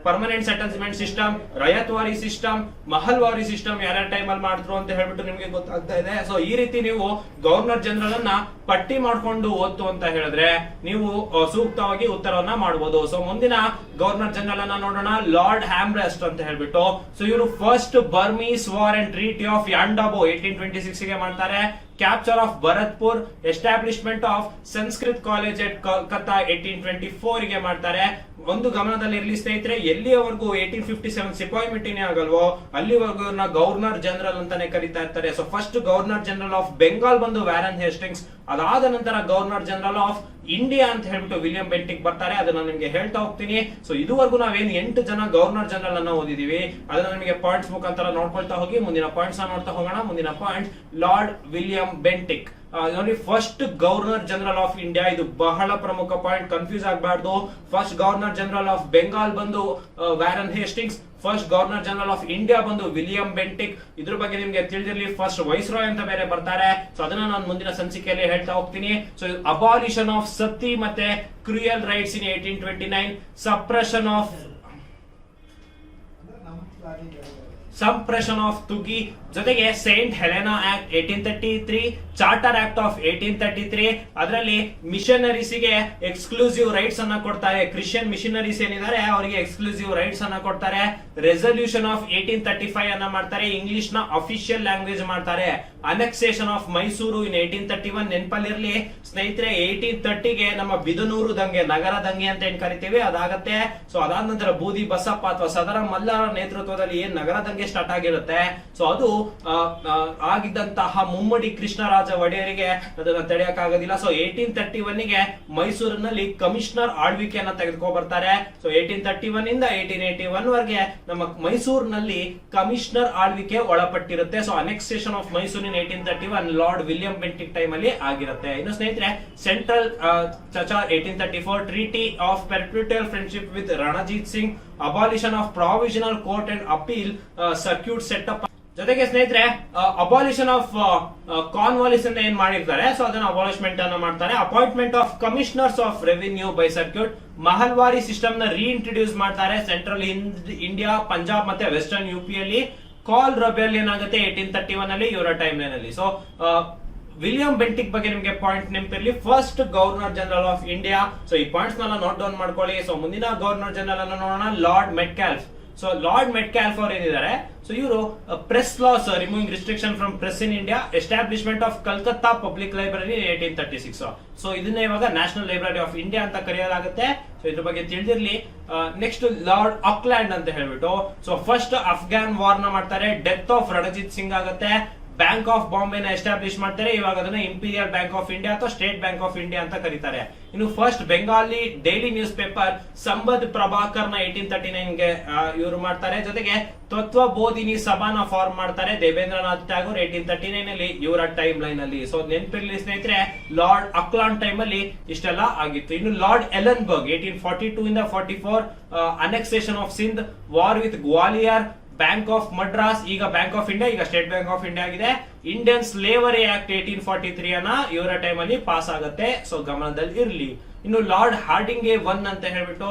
permanent settlement system, Ryotwari system, Mahalwari system ಯಾರ್ಯಾರ ಟೈಮ್ ಅಲ್ಲಿ ಮಾಡಿದ್ರು ಅಂತ ಹೇಳ್ಬಿಟ್ಟು ನಿಮಗೆ ಗೊತ್ತಾಗ್ತಾ ಇದೆ. ಸೊ ಈ ರೀತಿ ನೀವು ಗವರ್ನರ್ ಜನರಲ್ ಅನ್ನ ಪಟ್ಟಿ ಮಾಡ್ಕೊಂಡು ಓದ್ತು ಅಂತ ಹೇಳಿದ್ರೆ ನೀವು ಸೂಕ್ತವಾಗಿ ಉತ್ತರವನ್ನ ಮಾಡಬಹುದು. ಸೊ ಮುಂದಿನ ಗವರ್ನರ್ ಜನರಲ್ ಅನ್ನ ನೋಡೋಣ, ಲಾರ್ಡ್ ಹ್ಯಾಮ್ರೆಸ್ಟ್ ಅಂತ ಹೇಳ್ಬಿಟ್ಟು. ಸೊ ಇವರು first Burmese war and treaty of Yandabo 1826 ಗೆ ಮಾಡ್ತಾರೆ. Capture of Bharatpur, establishment of Sanskrit college at Calcutta 1824 ಗೆ ಮಾಡ್ತಾರೆ. ಒಂದು ಗಮನದಲ್ಲಿ ಇರಲಿ ಸ್ನೇಹಿತರೆ, ಎಲ್ಲಿಯವರೆಗೂ 1857 ಸಿಪಾಯಿ ಮಿಟಿನೇ ಆಗಲ್ವೋ ಅಲ್ಲಿವರೆಗೂ ಗವರ್ನರ್ ಜನರಲ್ ಅಂತಾನೆ ಕರೀತಾ ಇರ್ತಾರೆ. So first governor general of Bengal ಬಂದು ವ್ಯಾರನ್ ಹೇಸ್ಟಿಂಗ್ಸ್, ಅದಾದ ನಂತರ ಗವರ್ನರ್ ಜನರಲ್ ಆಫ್ ಇಂಡಿಯಾ ಅಂತ ಹೇಳ್ಬಿಟ್ಟು ವಿಲಿಯಂ ಬೆಂಟಿಕ್ ಬರ್ತಾರೆ. ಅದನ್ನ ನಿಮಗೆ ಹೇಳ್ತಾ ಹೋಗ್ತೀನಿ. ಸೊ ಇದುವರೆಗೂ ನಾವೇನು 8 ಜನ ಗವರ್ನರ್ ಜನರಲ್ ಅನ್ನ ಓದಿದೀವಿ, ಅದನ್ನ ನಿಮಗೆ ಪಾಯಿಂಟ್ಸ್ ಮುಖಾಂತರ ನೋಡ್ಕೊಳ್ತಾ ಹೋಗಿ ಮುಂದಿನ ಪಾಯಿಂಟ್ಸ್ ನೋಡ್ತಾ ಹೋಗೋಣ. ಮುಂದಿನ ಪಾಯಿಂಟ್ ಲಾರ್ಡ್ ವಿಲಿಯಂ ಬೆಂಟಿಕ್ ನೋಡಿ, first governor general of India. ಇದು ಬಹಳ ಪ್ರಮುಖ ಪಾಯಿಂಟ್, ಕನ್ಫ್ಯೂಸ್ ಆಗಬಾರ್ದು. First governor general of Bengal ಬಂದು Warren Hastings, first governor general of India ಬಂದು ವಿಲಿಯಂ ಬೆಂಟಿಕ್. ಇದ್ರ ಬಗ್ಗೆ ನಿಮ್ಗೆ ತಿಳಿದಿರಲಿ. ಫಸ್ಟ್ ವೈಸ್ರಾಯ್ ಅಂತ ಬೇರೆ ಬರ್ತಾರೆ. ಸೊ ಅದನ್ನ ನಾನು ಮುಂದಿನ ಸಂಚಿಕೆಯಲ್ಲಿ ಹೇಳ್ತಾ ಹೋಗ್ತೀನಿ. ಸೊ ಅಬಾಲಿಷನ್ ಆಫ್ ಸತಿ ಮತ್ತೆ cruel rites in 1829, suppression of thuggee, ಜೊತೆಗೆ Saint Helena act 1833, charter act of 1833. ಅದರಲ್ಲಿ ಮಿಷನರೀಸ್ಗೆ ಎಕ್ಸ್ಕ್ಲೂಸಿವ್ ರೈಟ್ಸ್ ಅನ್ನ ಕೊಡ್ತಾರೆ. ಕ್ರಿಶ್ಚಿಯನ್ ಮಿಷನರೀಸ್ ಏನಿದ್ದಾರೆ ಅವರಿಗೆ ಎಕ್ಸ್ಕ್ಲೂಸಿವ್ ರೈಟ್ಸ್ ಅನ್ನ ಕೊಡ್ತಾರೆ. ರೆಸಲ್ಯೂಷನ್ ಆಫ್ 1835 ಅನ್ನ ಮಾಡ್ತಾರೆ, ಇಂಗ್ಲಿಷ್ ನ ಅಫಿಷಿಯಲ್ ಲ್ಯಾಂಗ್ವೇಜ್ ಮಾಡ್ತಾರೆ. ಅನೆಕ್ಸೇಷನ್ ಆಫ್ ಮೈಸೂರು ಇನ್ 1831. ನೆನಪಲ್ಲಿರಲಿ ಸ್ನೇಹಿತರೆ, 1830ಗೆ ನಮ್ಮ ಬಿದನೂರು ದಂಗೆ, ನಗರ ದಂಗೆ ಅಂತ ಏನ್ ಕರಿತೀವಿ ಅದಾಗತ್ತೆ. ಸೊ ಅದಾದ ನಂತರ ಬೂದಿ ಬಸಪ್ಪ ಅಥವಾ ಸದರ ಮಲ್ಲರ ನೇತೃತ್ವದಲ್ಲಿ ಏನ್ ನಗರ ದಂಗೆ ಸ್ಟಾರ್ಟ್ ಆಗಿರುತ್ತೆ. ಸೊ ಅದು ಆಗಿದ್ದಂತಹ ಮುಮ್ಮಡಿ ಕೃಷ್ಣರಾಜ ಒಡೆಯರಿಗೆ ಅದನ್ನ ತಡೆಯಕ್ಕಾಗೋದಿಲ್ಲ. ಸೊ 1831ಗೆ ಮೈಸೂರಿನಲ್ಲಿ ಕಮಿಷನರ್ ಆಳ್ವಿಕೆಯನ್ನ ತೆಗೆದುಕೊ ಬರ್ತಾರೆ. ಸೊ 1831 ಇಂದ 1881 ವರೆಗೆ ನಮ್ಮ ಮೈಸೂರಿನಲ್ಲಿ ಕಮಿಷನರ್ ಆಳ್ವಿಕೆ ಒಳಪಟ್ಟಿರುತ್ತೆ. ಸೊ ಅನೆಕ್ಸೇಷನ್ ಆಫ್ ಮೈಸೂರಿನ 1831 ಲಾರ್ಡ್ ವಿಲಿಯಂ ಬೆಂಟಿಕ್ ಟೈಮ್ ಅಲ್ಲಿ ಆಗಿರುತ್ತೆ. ಇನ್ನು ಸ್ನೇಹಿತರೆ, ಸೆಂಟ್ರಲ್ ಚರ್ಚಾ 1834, treaty of perpetual friendship with Ranjit Singh, abolition of provisional court and appeal circuit setup. ಜೊತೆಗೆ ಸ್ನೇಹಿತರೆ, ಅಬಾಲಿಷನ್ ಆಫ್ ಕಾರ್ನ್ವಾಲಿಸ್ ಅನ್ನ ಏನ್ ಮಾಡಿರ್ತಾರೆ, ಸೊ ಅದನ್ನ ಅಬಾಲಿಷ್ಮೆಂಟ್ ಅನ್ನ ಮಾಡ್ತಾರೆ. Appointment of commissioners of revenue by circuit, Mahalwari system ನ ರೀಇಂಟ್ರೊಡ್ಯೂಸ್ ಮಾಡ್ತಾರೆ ಸೆಂಟ್ರಲ್ ಇಂಡಿಯಾ, ಪಂಜಾಬ್ ಮತ್ತೆ ವೆಸ್ಟರ್ನ್ ಯುಪಿ ಅಲ್ಲಿ. ಕಾಲ್ ರೆಬೆಲಿಯನ್ ಆಗುತ್ತೆ 1831 ಅಲ್ಲಿ ಇವರ ಟೈಮ್ ಲೈನ್ ಅಲ್ಲಿ. ಸೊ ವಿಲಿಯಂ ಬೆಂಟಿಕ್ ಬಗ್ಗೆ ನಿಮಗೆ ಪಾಯಿಂಟ್ ನೆನಪಿರಲಿ, first governor general of India. So ಈ ಪಾಯಿಂಟ್ಸ್ ನೆಲ್ಲ ನೋಟ್ ಡೌನ್ ಮಾಡ್ಕೊಳ್ಳಿ. ಸೊ ಮುಂದಿನ ಗವರ್ನರ್ ಜನರಲ್ ಅನ್ನ ನೋಡೋಣ, ಲಾರ್ಡ್ ಮೆಟ್ಕ್ಯಾಲ್ಫ್. ಸೊ ಲಾರ್ಡ್ ಮೆಟ್ಕ್ಯಾಲ್ಫ್ ಅವರು ಏನಿದ್ದಾರೆ, ಸೊ ಇವರು press loss, removing restriction from press in India, establishment of Calcutta public library 1836. So ಇದನ್ನ ಇವಾಗ ನ್ಯಾಷನಲ್ ಲೈಬ್ರರಿ ಆಫ್ ಇಂಡಿಯಾ ಅಂತ ಕರೆಯಲಾಗುತ್ತೆ. ಸೊ ಇದ್ರ ಬಗ್ಗೆ ತಿಳಿದಿರ್ಲಿ. ನೆಕ್ಸ್ಟ್ ಲಾರ್ಡ್ ಆಕ್ಲ್ಯಾಂಡ್ ಅಂತ ಹೇಳ್ಬಿಟ್ಟು, ಸೊ ಫಸ್ಟ್ ಅಫ್ಘಾನ್ ವಾರ್ ನ ಮಾಡ್ತಾರೆ. ಡೆತ್ ಆಫ್ ರಣಜಿತ್ ಸಿಂಗ್ ಆಗುತ್ತೆ. ಬ್ಯಾಂಕ್ ಆಫ್ ಬಾಂಬೆನ ಎಸ್ಟಾಬ್ಲಿಷ್ ಮಾಡ್ತಾರೆ. ಇವಾಗ ಅದನ್ನ ಇಂಪೀರಿಯಲ್ ಬ್ಯಾಂಕ್ ಆಫ್ ಇಂಡಿಯಾ ಅಥವಾ ಸ್ಟೇಟ್ ಬ್ಯಾಂಕ್ ಆಫ್ ಇಂಡಿಯಾ ಅಂತ ಕರೀತಾರೆ. ಇನ್ನು first Bengali daily news paper Sambad Prabhakar ನ 1839ಗೆ ಇವರು ಮಾಡ್ತಾರೆ. ಜೊತೆಗೆ ತತ್ವ ಬೋಧಿನಿ ಸಭಾನ ಫಾರ್ಮ್ ಮಾಡ್ತಾರೆ ದೇವೇಂದ್ರನಾಥ್ ಟ್ಯಾಗೋರ್ 1839 ಅಲ್ಲಿ ಇವರ ಟೈಮ್ ಲೈನ್ ಅಲ್ಲಿ. ಸೊ ನೆನಪಿರ್ಲಿ ಸ್ನೇಹಿತರೆ, ಲಾರ್ಡ್ ಅಕ್ಲಾನ್ ಟೈಮ್ ಅಲ್ಲಿ ಇಷ್ಟೆಲ್ಲ ಆಗಿತ್ತು. ಇನ್ನು ಲಾರ್ಡ್ ಎಲನ್ಬರ್ಗ್ 1842 ಇಂದ 44, annexation of Sindh, war with Gwalior, bank of Madras, ಈಗ ಬ್ಯಾಂಕ್ ಆಫ್ ಇಂಡಿಯಾ, ಈಗ ಸ್ಟೇಟ್ ಬ್ಯಾಂಕ್ ಆಫ್ ಇಂಡಿಯಾ ಆಗಿದೆ. ಇಂಡಿಯನ್ ಸ್ಲೇವರಿ ಆಕ್ಟ್ 1843 ಅನ್ನ ಇವರ ಟೈಮ್ ಅಲ್ಲಿ ಪಾಸ್ ಆಗುತ್ತೆ. ಸೊ ಗಮನದಲ್ಲಿ ಇರಲಿ. ಇನ್ನು ಲಾರ್ಡ್ ಹಾರ್ಡಿಂಗೆ 1 ಅಂತ ಹೇಳ್ಬಿಟ್ಟು,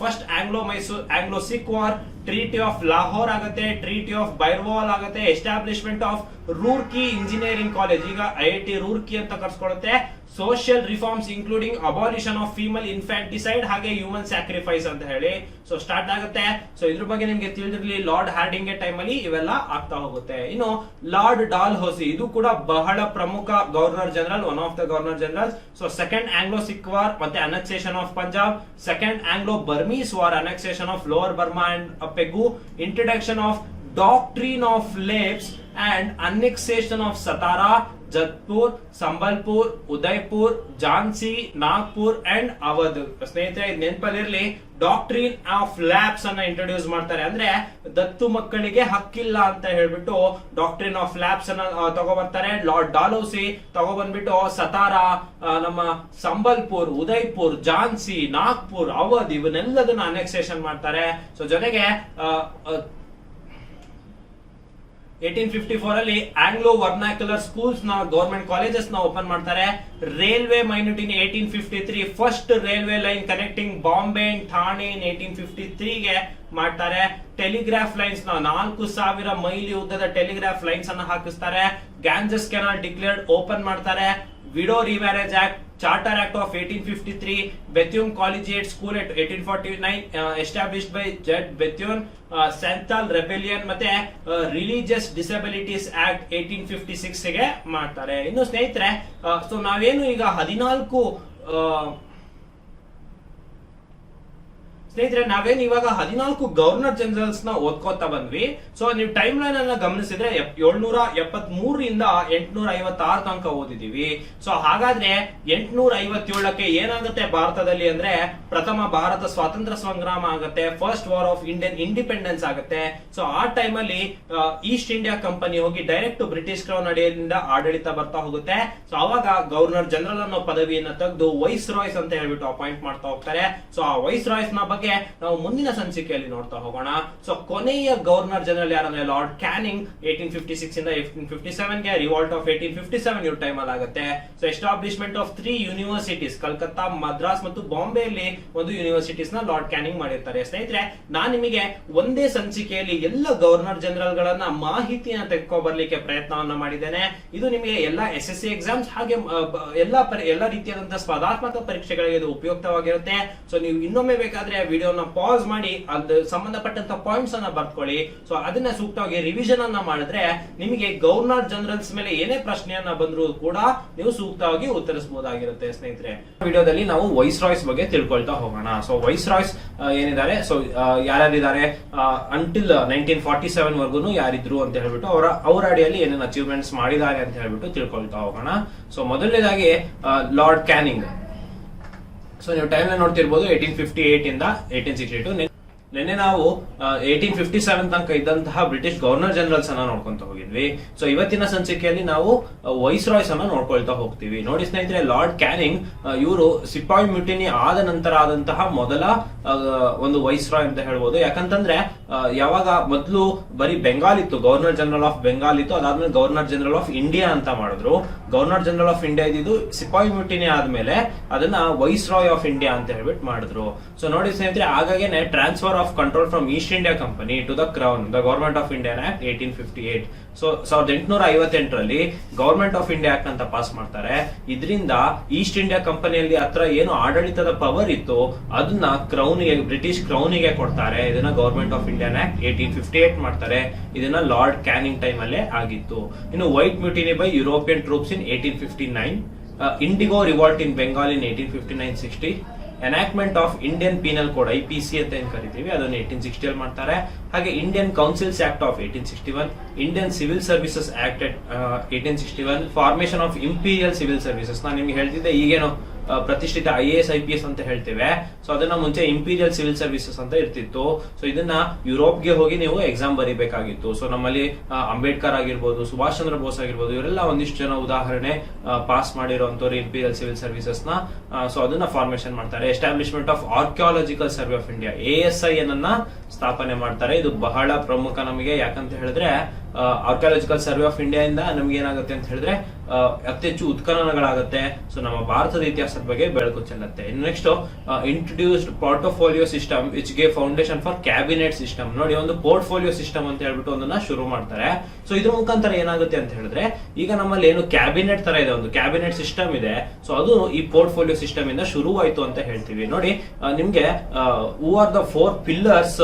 first Anglo Sikh war, treaty of Lahore ಆಗುತ್ತೆ, ಟ್ರೀಟಿ ಆಫ್ ಬೈರ್ವಾಲ್ ಆಗುತ್ತೆ, establishment of Roorkee engineering college, ಈಗ IIT ರೂರ್ಕಿ ಅಂತ ಕರ್ಸ್ಕೊಳ್ಳುತ್ತೆ. Social reforms including abolition of female infanticide ಹಾಗೆ ಹ್ಯೂಮನ್ ಸ್ಯಾಕ್ರಿಫೈಸ್ ಅಂತ ಹೇಳಿ ಸೊ ಸ್ಟಾರ್ಟ್ ಆಗುತ್ತೆ. ಸೊ ಇದ್ರ ಬಗ್ಗೆ ನಿಮ್ಗೆ ತಿಳಿದಿರಲಿ, ಲಾರ್ಡ್ ಹಾರ್ಡಿಂಗೆ ಟೈಮ್ ಅಲ್ಲಿ ಇವೆಲ್ಲ ಆಗ್ತಾ ಹೋಗುತ್ತೆ. ಇನ್ನು ಲಾರ್ಡ್ ಡಾಲ್ ಹೌಸಿ, ಇದು ಕೂಡ ಬಹಳ ಪ್ರಮುಖ governor general, one of the governor general. So second Anglo Sikh war ಮತ್ತೆ annexation of Punjab, second Anglo Burmese war, annexation of lower Burma and Pegu, introduction of doctrine of lapse and annexation of Satara, Jaitpur, Sambalpur, Udaipur, Jhansi, Nagpur and Awadh. ಸ್ನೇಹಿತರೆ ನೆನಪಲ್ಲಿರಲಿ, doctrine of lapse ಅನ್ನ introduce ಮಾಡ್ತಾರೆ. ಅಂದ್ರೆ ದತ್ತು ಮಕ್ಕಳಿಗೆ ಹಕ್ಕಿಲ್ಲ ಅಂತ ಹೇಳ್ಬಿಟ್ಟು ಡಾಕ್ಟ್ರಿನ್ ಆಫ್ ಲ್ಯಾಬ್ಸ್ ಅನ್ನ ತಗೋಬರ್ತಾರೆ. ಲಾರ್ಡ್ ಡಾಲೌಸಿ ತಗೊಬಂದ್ಬಿಟ್ಟು ಸತಾರಾ, ನಮ್ಮ ಸಂಬಲ್ಪುರ್, ಉದಯ್ಪುರ್, ಝಾನ್ಸಿ, ನಾಗ್ಪುರ್, ಅವಧ್ ಇವನ್ನೆಲ್ಲದನ್ನ ಅನೆಕ್ಸೇಷನ್ ಮಾಡ್ತಾರೆ. ಸೊ ಜೊತೆಗೆ 1854 ಅಲ್ಲಿ ಆಂಗ್ಲೋ ವರ್ನಾಕ್ಯುಲರ್ ಸ್ಕೂಲ್ಸ್ ನ ಗವರ್ಮೆಂಟ್ ಕಾಲೇಜಸ್ ನ ಓಪನ್ ಮಾಡ್ತಾರೆ. Railway minute in 1853 first railway line connecting Bombay and Thane in 1853 ಗೆ ಮಾಡ್ತಾರೆ. ಟೆಲಿಗ್ರಾಫ್ ಲೈನ್ಸ್ ನ 4000 ಮೈಲಿ ಉದ್ದದ ಟೆಲಿಗ್ರಾಫ್ ಲೈನ್ಸ್ ಅನ್ನು ಹಾಕಿಸ್ತಾರೆ. ಗ್ಯಾನ್ಜಸ್ ಕೆನಾಲ್ ಡಿಕ್ಲೇರ್ಡ್ ಓಪನ್ ಮಾಡ್ತಾರೆ. Widow remarriage act, Charter Act of 1853, Bethune Collegiate School at 1849 established by Judge Bethune, Santhal Rebellion ಮತ್ತೆ Religious Disabilities Act 1856 ಗೆ ಮಾಡ್ತಾರೆ. ಇನ್ನು ಸ್ನೇಹಿತರೆ, ಸೊ ನಾವೇನು ಈಗ 14 ಗವರ್ನರ್ ಜನರಲ್ಸ್ ನ ಓದ್ಕೋತಾ ಬಂದ್ವಿ. ಸೊ ನೀವು ಟೈಮ್ ಲೈನ್ ಅನ್ನ ಗಮನಿಸಿದ್ರೆ 773 856 ತನಕ ಓದಿದೀವಿ. ಸೊ ಹಾಗಾದ್ರೆ 857ಕ್ಕೆ ಏನಾಗುತ್ತೆ ಭಾರತದಲ್ಲಿ ಅಂದ್ರೆ ಪ್ರಥಮ ಭಾರತ ಸ್ವಾತಂತ್ರ್ಯ ಸಂಗ್ರಾಮ ಆಗುತ್ತೆ, first war of Indian independence ಆಗುತ್ತೆ. ಸೊ ಆ ಟೈಮ್ ಅಲ್ಲಿ ಈಸ್ಟ್ ಇಂಡಿಯಾ ಕಂಪನಿ ಹೋಗಿ ಡೈರೆಕ್ಟ್ ಬ್ರಿಟಿಷ್ ಕ್ರೌನ್ ಅಡಿಯಿಂದ ಆಡಳಿತ ಬರ್ತಾ ಹೋಗುತ್ತೆ. ಸೊ ಅವಾಗ ಗವರ್ನರ್ ಜನರಲ್ ಅನ್ನೋ ಪದವಿಯನ್ನ ತೆಗೆದು ವೈಸ್ ರಾಯ್ಸ್ ಅಂತ ಹೇಳ್ಬಿಟ್ಟು ಅಪಾಯಿಂಟ್ ಮಾಡ್ತಾ ಹೋಗ್ತಾರೆ. ಸೊ ಆ ವೈಸ್ ರಾಯ್ಸ್ ನ ಬಗ್ಗೆ ನಾವು ಮುಂದಿನ ಸಂಚಿಕೆಯಲ್ಲಿ ನೋಡ್ತಾ ಹೋಗೋಣ. ಸೊ ಕೊನೆಯ ಗವರ್ನರ್ ಜನರಲ್ ಯಾರಂದ್ರೆ ಲಾರ್ಡ್ ಕ್ಯಾನಿಂಗ್. 1856 ಇಂದ 1857 ಗೆ ರಿವಾಲ್ಟ್ ಆಫ್ 1857 ಇವ್ರ ಟೈಮ್ ಅಲ್ಲಿ ಆಗುತ್ತೆ. So establishment of 3 universities, Calcutta, Madras ಮತ್ತು ಬಾಂಬೆಯಲ್ಲಿ ಒಂದು ಯೂನಿವರ್ಸಿಟೀಸ್ ನ ಲಾರ್ಡ್ ಕ್ಯಾನಿಂಗ್ ಮಾಡಿರ್ತಾರೆ. ಸ್ನೇಹಿತರೆ, ನಾನು ನಿಮಗೆ ಒಂದೇ ಸಂಚಿಕೆಯಲ್ಲಿ ಎಲ್ಲ ಗವರ್ನರ್ ಜನರಲ್ ಗಳನ್ನ ಮಾಹಿತಿಯನ್ನು ತೆಗೆದುಕೊ ಬರ್ಲಿಕ್ಕೆ ಪ್ರಯತ್ನವನ್ನ ಮಾಡಿದ್ದೇನೆ. ಇದು ನಿಮಗೆ ಎಲ್ಲ SSC ಎಕ್ಸಾಮ್ಸ್ ಹಾಗೆ ಎಲ್ಲ ರೀತಿಯಾದಂತಹ ಸ್ಪರ್ಧಾತ್ಮಕ ಪರೀಕ್ಷೆಗಳಿಗೆ ಇದು ಉಪಯುಕ್ತವಾಗಿರುತ್ತೆ. ಸೊ ನೀವು ಇನ್ನೊಮ್ಮೆ ಬೇಕಾದ್ರೆ ವಿಡಿಯೋನ ಪಾಸ್ ಮಾಡಿ ಅದು ಸಂಬಂಧಪಟ್ಟಂತ ಪಾಯಿಂಟ್ಸ್ ಅನ್ನ ಬರ್ಕೊಳ್ಳಿ. ಸೊ ಅದನ್ನ ಸೂಕ್ತವಾಗಿ ರಿವಿಷನ್ ಅನ್ನ ಮಾಡಿದ್ರೆ ನಿಮಗೆ ಗವರ್ನರ್ ಜನರಲ್ಸ್ ಮೇಲೆ ಏನೇ ಪ್ರಶ್ನೆಯನ್ನ ಬಂದರೂ ಕೂಡ ನೀವು ಸೂಕ್ತವಾಗಿ ಉತ್ತರಿಸಬಹುದಾಗಿರುತ್ತೆ. ಸ್ನೇಹಿತರೆ, ವಿಡಿಯೋದಲ್ಲಿ ನಾವು ವೈಸ್ ರಾಯ್ಸ್ ಬಗ್ಗೆ ತಿಳ್ಕೊಳ್ತಾ ಹೋಗೋಣ. ಸೊ ವೈಸ್ ರಾಯ್ಸ್ ಏನಿದ್ದಾರೆ, ಸೊ ಯಾರ್ಯಾರಿದ್ದಾರೆ ಅಂಟಿಲ್ 1947 ವರ್ಗು ಯಾರಿದ್ರು ಅಂತ ಹೇಳ್ಬಿಟ್ಟು ಅವರ ಅಡಿಯಲ್ಲಿ ಏನೇನು ಅಚೀವ್ಮೆಂಟ್ಸ್ ಮಾಡಿದ್ದಾರೆ ಅಂತ ಹೇಳ್ಬಿಟ್ಟು ತಿಳ್ಕೊಳ್ತಾ ಹೋಗೋಣ. ಸೊ ಮೊದಲನೇದಾಗಿ ಲಾರ್ಡ್ ಕ್ಯಾನಿಂಗ್. ಸೊ ನೀವು ಟೈಮ್ ನೋಡ್ತಿರ್ಬೋದು 1858 ಇಂದ 1862. ನಿನ್ನೆ ನಾವು 1857 ತನಕ ಇದ್ದಂತಹ ಬ್ರಿಟಿಷ್ ಗವರ್ನರ್ ಜನರಲ್ಸ್ ಅನ್ನ ನೋಡ್ಕೊಂತ ಹೋಗಿದ್ವಿ. ಸೊ ಇವತ್ತಿನ ಸಂಚಿಕೆಯಲ್ಲಿ ನಾವು ವೈಸ್ ರಾಯ್ಸ್ ಅನ್ನ ನೋಡ್ಕೊಳ್ತಾ ಹೋಗ್ತೀವಿ. ನೋಡಿ ಸ್ನೇಹಿತರೆ, ಲಾರ್ಡ್ ಕ್ಯಾನಿಂಗ್ ಇವರು ಸಿಪಾಯಿ ಮ್ಯೂಟಿನಿ ಆದ ನಂತರ ಆದಂತಹ ಮೊದಲ ಒಂದು ವೈಸ್ ರಾಯ್ ಅಂತ ಹೇಳ್ಬೋದು. ಯಾಕಂತಂದ್ರೆ ಯಾವಾಗ ಮೊದಲು ಬರೀ ಬೆಂಗಾಲ್ ಇತ್ತು, ಗವರ್ನರ್ ಜನರಲ್ ಆಫ್ ಬೆಂಗಾಲ್ ಇತ್ತು, ಅದಾದ್ಮೇಲೆ ಗವರ್ನರ್ ಜನರಲ್ ಆಫ್ ಇಂಡಿಯಾ ಅಂತ ಮಾಡಿದ್ರು. ಗವರ್ನರ್ ಜನರಲ್ ಆಫ್ ಇಂಡಿಯಾ ಇದ್ದು ಸಿಪಾಯಿ ಮ್ಯೂಟಿನಿ ಆದ್ಮೇಲೆ ಅದನ್ನ ವೈಸ್ ರಾಯ್ ಆಫ್ ಇಂಡಿಯಾ ಅಂತ ಹೇಳ್ಬಿಟ್ಟು ಮಾಡಿದ್ರು. ಸೊ ನೋಡಿ ಸ್ನೇಹಿತರೆ, ಹಾಗಾಗೇನೆ transfer of control from East India company to the crown, the government of India act 1858. So 1858ರಲ್ಲಿ ಗವರ್ಮೆಂಟ್ ಆಫ್ ಇಂಡಿಯಾ ಆಕ್ಟ್ ಅಂತ ಪಾಸ್ ಮಾಡ್ತಾರೆ. ಇದರಿಂದ ಈಸ್ಟ್ ಇಂಡಿಯಾ ಕಂಪನಿಯಲ್ಲಿ ಹತ್ರ ಏನು ಆಡಳಿತದ ಪವರ್ ಇತ್ತು ಅದನ್ನ ಕ್ರೌನಿಗೆ, ಬ್ರಿಟಿಷ್ ಕ್ರೌನಿಗೆ ಕೊಡ್ತಾರೆ. ಇದನ್ನ ಗವರ್ಮೆಂಟ್ ಆಫ್ ಇಂಡಿಯಾ ಆಕ್ಟ್ 1858 ಮಾಡ್ತಾರೆ. ಇದನ್ನ ಲಾರ್ಡ್ ಕ್ಯಾನಿಂಗ್ ಟೈಮ್ ಅಲ್ಲೇ ಆಗಿತ್ತು. ಇನ್ನು white mutiny by European troops in 1859, IndiGo Revolt in Bengal in 1859-60, enactment of Indian penal code IPC ಅಂತ ಏನ್ ಕರಿತೀವಿ ಅದನ್ನ 1860 ಅಲ್ಲಿ ಮಾಡ್ತಾರೆ. ಹಾಗೆ Indian councils act of 1861, Indian civil services act 1861, formation of imperial civil services. ನಾನು ನಿಮ್ಗೆ ಹೇಳ್ತಿದ್ದೆ ಈಗೇನು ಪ್ರತಿಷ್ಠಿತ IAS IPS ಅಂತ ಹೇಳ್ತೇವೆ. ಸೊ ಅದನ್ನ ಮುಂಚೆ ಇಂಪೀರಿಯಲ್ ಸಿವಿಲ್ ಸರ್ವಿಸಸ್ ಅಂತ ಇರ್ತಿತ್ತು. ಸೊ ಇದನ್ನ ಯುರೋಪ್ಗೆ ಹೋಗಿ ನೀವು ಎಕ್ಸಾಮ್ ಬರೀಬೇಕಾಗಿತ್ತು. ಸೊ ನಮ್ಮಲ್ಲಿ ಅಂಬೇಡ್ಕರ್ ಆಗಿರ್ಬೋದು, ಸುಭಾಷ್ ಚಂದ್ರ ಬೋಸ್ ಆಗಿರ್ಬೋದು, ಇವರೆಲ್ಲ ಒಂದಿಷ್ಟು ಜನ ಉದಾಹರಣೆ ಪಾಸ್ ಮಾಡಿರುವಂತವ್ರು ಇಂಪೀರಿಯಲ್ ಸಿವಿಲ್ ಸರ್ವಿಸಸ್ ನ. ಸೊ ಅದನ್ನ ಫಾರ್ಮೇಶನ್ ಮಾಡ್ತಾರೆ. Establishment of archaeological survey of India, ASI ಅನ್ನ ಸ್ಥಾಪನೆ ಮಾಡ್ತಾರೆ. ಇದು ಬಹಳ ಪ್ರಮುಖ ನಮಗೆ. ಯಾಕಂತ ಹೇಳಿದ್ರೆ ಆರ್ಕಿಯಾಲಜಿಕಲ್ ಸರ್ವೆ ಆಫ್ ಇಂಡಿಯಾ ಇಂದ ನಮ್ಗೆ ಏನಾಗುತ್ತೆ ಅಂತ ಹೇಳಿದ್ರೆ ಅತಿ ಹೆಚ್ಚು ಉತ್ಖನನಗಳಾಗುತ್ತೆ. ಸೊ ನಮ್ಮ ಭಾರತದ ಇತಿಹಾಸದ ಬಗ್ಗೆ ಬೆಳಕು ಚೆಲ್ಲುತ್ತೆ. Next introduced portfolio system which gave foundation for cabinet system. ನೋಡಿ, ಒಂದು ಪೋರ್ಟ್ಫೋಲಿಯೋ ಸಿಸ್ಟಮ್ ಅಂತ ಹೇಳ್ಬಿಟ್ಟು ಒಂದನ್ನ ಶುರು ಮಾಡ್ತಾರೆ. ಸೊ ಇದ್ರ ಮುಖಾಂತರ ಏನಾಗುತ್ತೆ ಅಂತ ಹೇಳಿದ್ರೆ ಈಗ ನಮ್ಮಲ್ಲಿ ಏನು ಕ್ಯಾಬಿನೆಟ್ ತರ ಇದೆ, ಒಂದು ಕ್ಯಾಬಿನೆಟ್ ಸಿಸ್ಟಮ್ ಇದೆ. ಸೊ ಅದು ಈ ಪೋರ್ಟ್ಫೋಲಿಯೋ ಸಿಸ್ಟಮ್ ಇಂದ ಶುರುವಾಯಿತು ಅಂತ ಹೇಳ್ತೀವಿ. ನೋಡಿ ನಿಮ್ಗೆ ಹೂ ಆರ್ ದ 4 ಪಿಲ್ಲರ್ಸ್,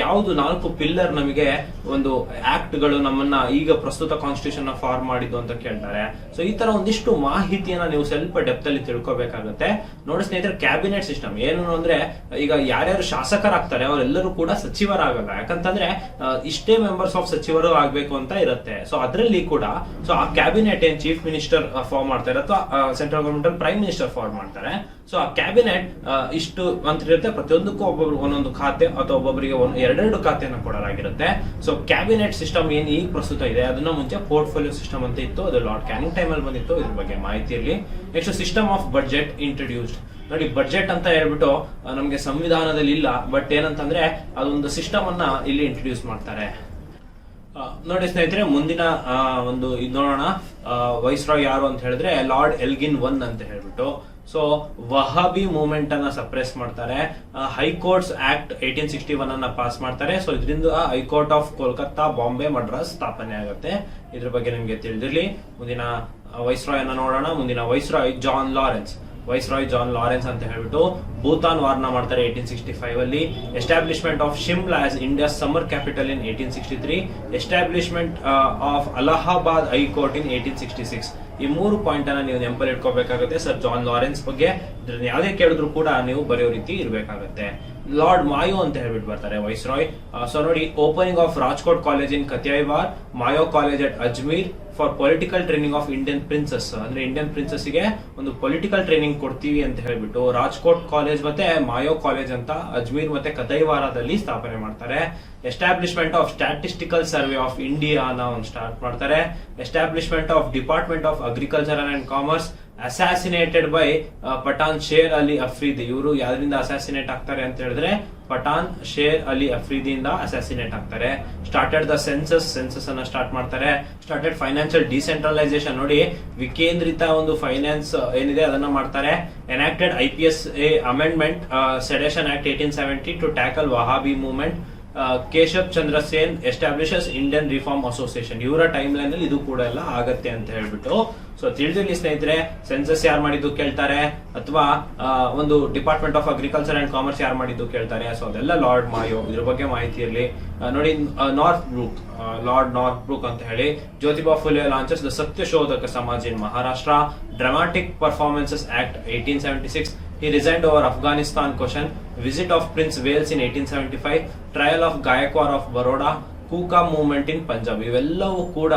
ಯಾವುದು 4 ಪಿಲ್ಲರ್ ನಮಗೆ ಒಂದು ಆಕ್ಟ್ ಗಳು ನಮ್ಮನ್ನ ಈಗ ಪ್ರಸ್ತುತ ಕಾನ್ಸ್ಟಿಟ್ಯೂಷನ್ ಫಾರ್ಮ್ ಮಾಡಿದ್ದು ಅಂತ ಕೇಳ್ತಾರೆ. ಸೊ ಈ ತರ ಒಂದಿಷ್ಟು ಮಾಹಿತಿಯನ್ನ ನೀವು ಸ್ವಲ್ಪ ಡೆಪ್ತ್ ಅಲ್ಲಿ ತಿಳ್ಕೊಬೇಕಾಗುತ್ತೆ. ನೋಡಿ ಸ್ನೇಹಿತರೆ, ಕ್ಯಾಬಿನೆಟ್ ಸಿಸ್ಟಮ್ ಏನು ಅಂದ್ರೆ ಈಗ ಯಾರ್ಯಾರು ಶಾಸಕರಾಗ್ತಾರೆ ಅವರೆಲ್ಲರೂ ಕೂಡ ಸಚಿವರಾಗಲ್ಲ. ಯಾಕಂತಂದ್ರೆ ಇಷ್ಟೇ ಮೆಂಬರ್ಸ್ ಆಫ್ ಸಚಿವರು ಆಗ್ಬೇಕು ಅಂತ ಇರುತ್ತೆ. ಸೊ ಅದರಲ್ಲಿ ಕೂಡ ಸೊ ಆ ಕ್ಯಾಬಿನೆಟ್ ಏನ್ ಚೀಫ್ ಮಿನಿಸ್ಟರ್ ಫಾರ್ಮ್ ಮಾಡ್ತಾರೆ ಅಥವಾ ಸೆಂಟ್ರಲ್ ಗವರ್ಮೆಂಟ್ ಅಲ್ಲಿ ಪ್ರೈಮ್ ಮಿನಿಸ್ಟರ್ ಫಾರ್ಮ್ ಮಾಡ್ತಾರೆ. ಸೊ ಆ ಕ್ಯಾಬಿನೆಟ್ ಇಷ್ಟು ಅಂತ ಇರುತ್ತೆ. ಪ್ರತಿಯೊಂದಕ್ಕೂ ಒಬ್ಬೊಬ್ರು ಒಂದೊಂದು ಖಾತೆ ಅಥವಾ ಒಬ್ಬೊಬ್ಬರಿಗೆ ಎರಡೆರಡು ಖಾತೆಯನ್ನು ಕೊಡಲಾಗಿರುತ್ತೆ. ಸೊ ಕ್ಯಾಬಿನೆಟ್ ಸಿಸ್ಟಮ್ ಏನ್ ಈಗ ಪ್ರಸ್ತುತ ಇದೆ ಅದನ್ನ ಮುಂಚೆ ಪೋರ್ಟ್ಫೋಲಿಯೋ ಸಿಸ್ಟಮ್ ಅಂತ ಇತ್ತು. ಅದು ಲಾರ್ಡ್ ಕ್ಯಾನಿಂಗ್ ಟೈಮ್ ಅಲ್ಲಿ ಬಂದಿತ್ತು. ಇದ್ರ ಬಗ್ಗೆ ಮಾಹಿತಿ ಇರಲಿ. Next system of budget introduced. ನೋಡಿ, ಬಡ್ಜೆಟ್ ಅಂತ ಹೇಳ್ಬಿಟ್ಟು ನಮ್ಗೆ ಸಂವಿಧಾನದಲ್ಲಿ ಇಲ್ಲ, ಬಟ್ ಏನಂತಂದ್ರೆ ಅದೊಂದು ಸಿಸ್ಟಮ್ ಅನ್ನ ಇಲ್ಲಿ ಇಂಟ್ರೊಡ್ಯೂಸ್ ಮಾಡ್ತಾರೆ. ನೋಡಿ ಸ್ನೇಹಿತರೆ, ಮುಂದಿನ ಒಂದು ಇದು ನೋಡೋಣ. ವೈಸ್ರಾಯ್ ಯಾರು ಅಂತ ಹೇಳಿದ್ರೆ ಲಾರ್ಡ್ ಎಲ್ಗಿನ್ ಒನ್ ಅಂತ ಹೇಳ್ಬಿಟ್ಟು. ಸೊ ವಹಾಬಿ ಮೂವ್ಮೆಂಟ್ ಅನ್ನ ಸಪ್ರೆಸ್ ಮಾಡ್ತಾರೆ. ಹೈಕೋರ್ಟ್ಸ್ ಆಕ್ಟ್ 1861 ಅನ್ನ ಪಾಸ್ ಮಾಡ್ತಾರೆ. ಸೊ ಇದರಿಂದ ಹೈಕೋರ್ಟ್ ಆಫ್ ಕೋಲ್ಕತ್ತಾ, ಬಾಂಬೆ, ಮಡ್ರಾಸ್ ಸ್ಥಾಪನೆ ಆಗುತ್ತೆ. ಇದ್ರ ಬಗ್ಗೆ ನಿಮ್ಗೆ ತಿಳಿದಿರ್ಲಿ. ಮುಂದಿನ ವೈಸ್ರಾಯ್ ಅನ್ನ ನೋಡೋಣ. ಮುಂದಿನ ವೈಸ್ರಾಯ್ ಜಾನ್ ಲಾರೆನ್ಸ್ ಅಂತ ಹೇಳ್ಬಿಟ್ಟು ಭೂತಾನ್ ವಾರ್ನ ಮಾಡ್ತಾರೆ 1865 ಅಲ್ಲಿ. Establishment of Shimla as India's summer capital in 1863. Establishment of Allahabad high court in 1866. ಈ 3 ಪಾಯಿಂಟ್ ಅನ್ನ ನೀವು ನೆನಪಲ್ಲಿ ಇಟ್ಕೋಬೇಕಾಗುತ್ತೆ ಸರ್ ಜಾನ್ ಲಾರೆನ್ಸ್ ಬಗ್ಗೆ. ಯಾವುದೇ ಕೇಳಿದ್ರು ಕೂಡ ನೀವು ಬರೆಯೋ ರೀತಿ ಇರಬೇಕಾಗುತ್ತೆ. ಲಾರ್ಡ್ ಮಾಯೋ ಅಂತ ಹೇಳ್ಬಿಟ್ಟು ಬರ್ತಾರೆ ವೈಸ್ರಾಯ್. ಸೊ ನೋಡಿ, opening of Rajkot college in Kathiawar, Mayo college at Ajmer for political training of Indian princes. ಅಂದ್ರೆ ಇಂಡಿಯನ್ ಪ್ರಿನ್ಸಸ್ ಗೆ ಒಂದು ಪೊಲಿಟಿಕಲ್ ಟ್ರೈನಿಂಗ್ ಕೊಡ್ತೀವಿ ಅಂತ ಹೇಳ್ಬಿಟ್ಟು ರಾಜ್ಕೋಟ್ ಕಾಲೇಜ್ ಮತ್ತೆ ಮಾಯೋ ಕಾಲೇಜ್ ಅಂತ ಅಜ್ಮೀರ್ ಮತ್ತೆ ಕಥೈವಾರದಲ್ಲಿ ಸ್ಥಾಪನೆ ಮಾಡ್ತಾರೆ. Establishment of statistical survey of India ಒಂದು ಸ್ಟಾರ್ಟ್ ಮಾಡ್ತಾರೆ. Establishment of department of agriculture and commerce. Assassinated by Pathan Sher Ali Afridi. ಇವರು ಯಾವ್ದ್ರಿಂದ ಅಸಾಸಿನೇಟ್ ಆಗ್ತಾರೆ ಅಂತ ಹೇಳಿದ್ರೆ ಪಠಾನ್ ಶೇರ್ ಅಲಿ ಅಫ್ರೀದಿಯಿಂದ ಅಸಾಸಿನೇಟ್ ಆಗ್ತಾರೆ. ಸ್ಟಾರ್ಟೆಡ್ ದ ಸೆನ್ಸಸ್ ಅನ್ನ ಸ್ಟಾರ್ಟ್ ಮಾಡ್ತಾರೆ. Started financial decentralisation. ನೋಡಿ, ವಿಕೇಂದ್ರಿತ ಒಂದು ಫೈನಾನ್ಸ್ ಏನಿದೆ ಅದನ್ನ ಮಾಡ್ತಾರೆ. Enacted IPS amendment sedition act 1870 to tackle Wahabi movement. Keshav Chandra Sen establishes Indian reform association. ಇವರ ಟೈಮ್ ಲೈನ್ ಅಲ್ಲಿ ಇದು ಕೂಡ ಎಲ್ಲ ಆಗತ್ತೆ ಅಂತ ಹೇಳ್ಬಿಟ್ಟು. ಸೊ ತಿಳಿದಿರಲಿ ಸ್ನೇಹಿತರೆ, ಸೆನ್ಸಸ್ ಯಾರು ಮಾಡಿದ್ದು ಕೇಳ್ತಾರೆ, ಅಥವಾ ಒಂದು department of agriculture and commerce ಯಾರು ಮಾಡಿದ್ದು ಕೇಳ್ತಾರೆ. ಸೊ ಅದೆಲ್ಲ ಲಾರ್ಡ್ ಮಾಯೋ, ಇದ್ರ ಬಗ್ಗೆ ಮಾಹಿತಿ ಇರಲಿ. ನೋಡಿ, ಲಾರ್ಡ್ ನಾರ್ತ್ ಬ್ರೂಕ್ ಅಂತ ಹೇಳಿ. Jyotiba Phule launches the Satyashodhak Samaj in Maharashtra. Dramatic performances act 1876. He resigned over Afghanistan question. Visit of Prince Wales in 1875. Trial of Gaikwar of Baroda. Kuka movement in Punjab. ಇವೆಲ್ಲವೂ ಕೂಡ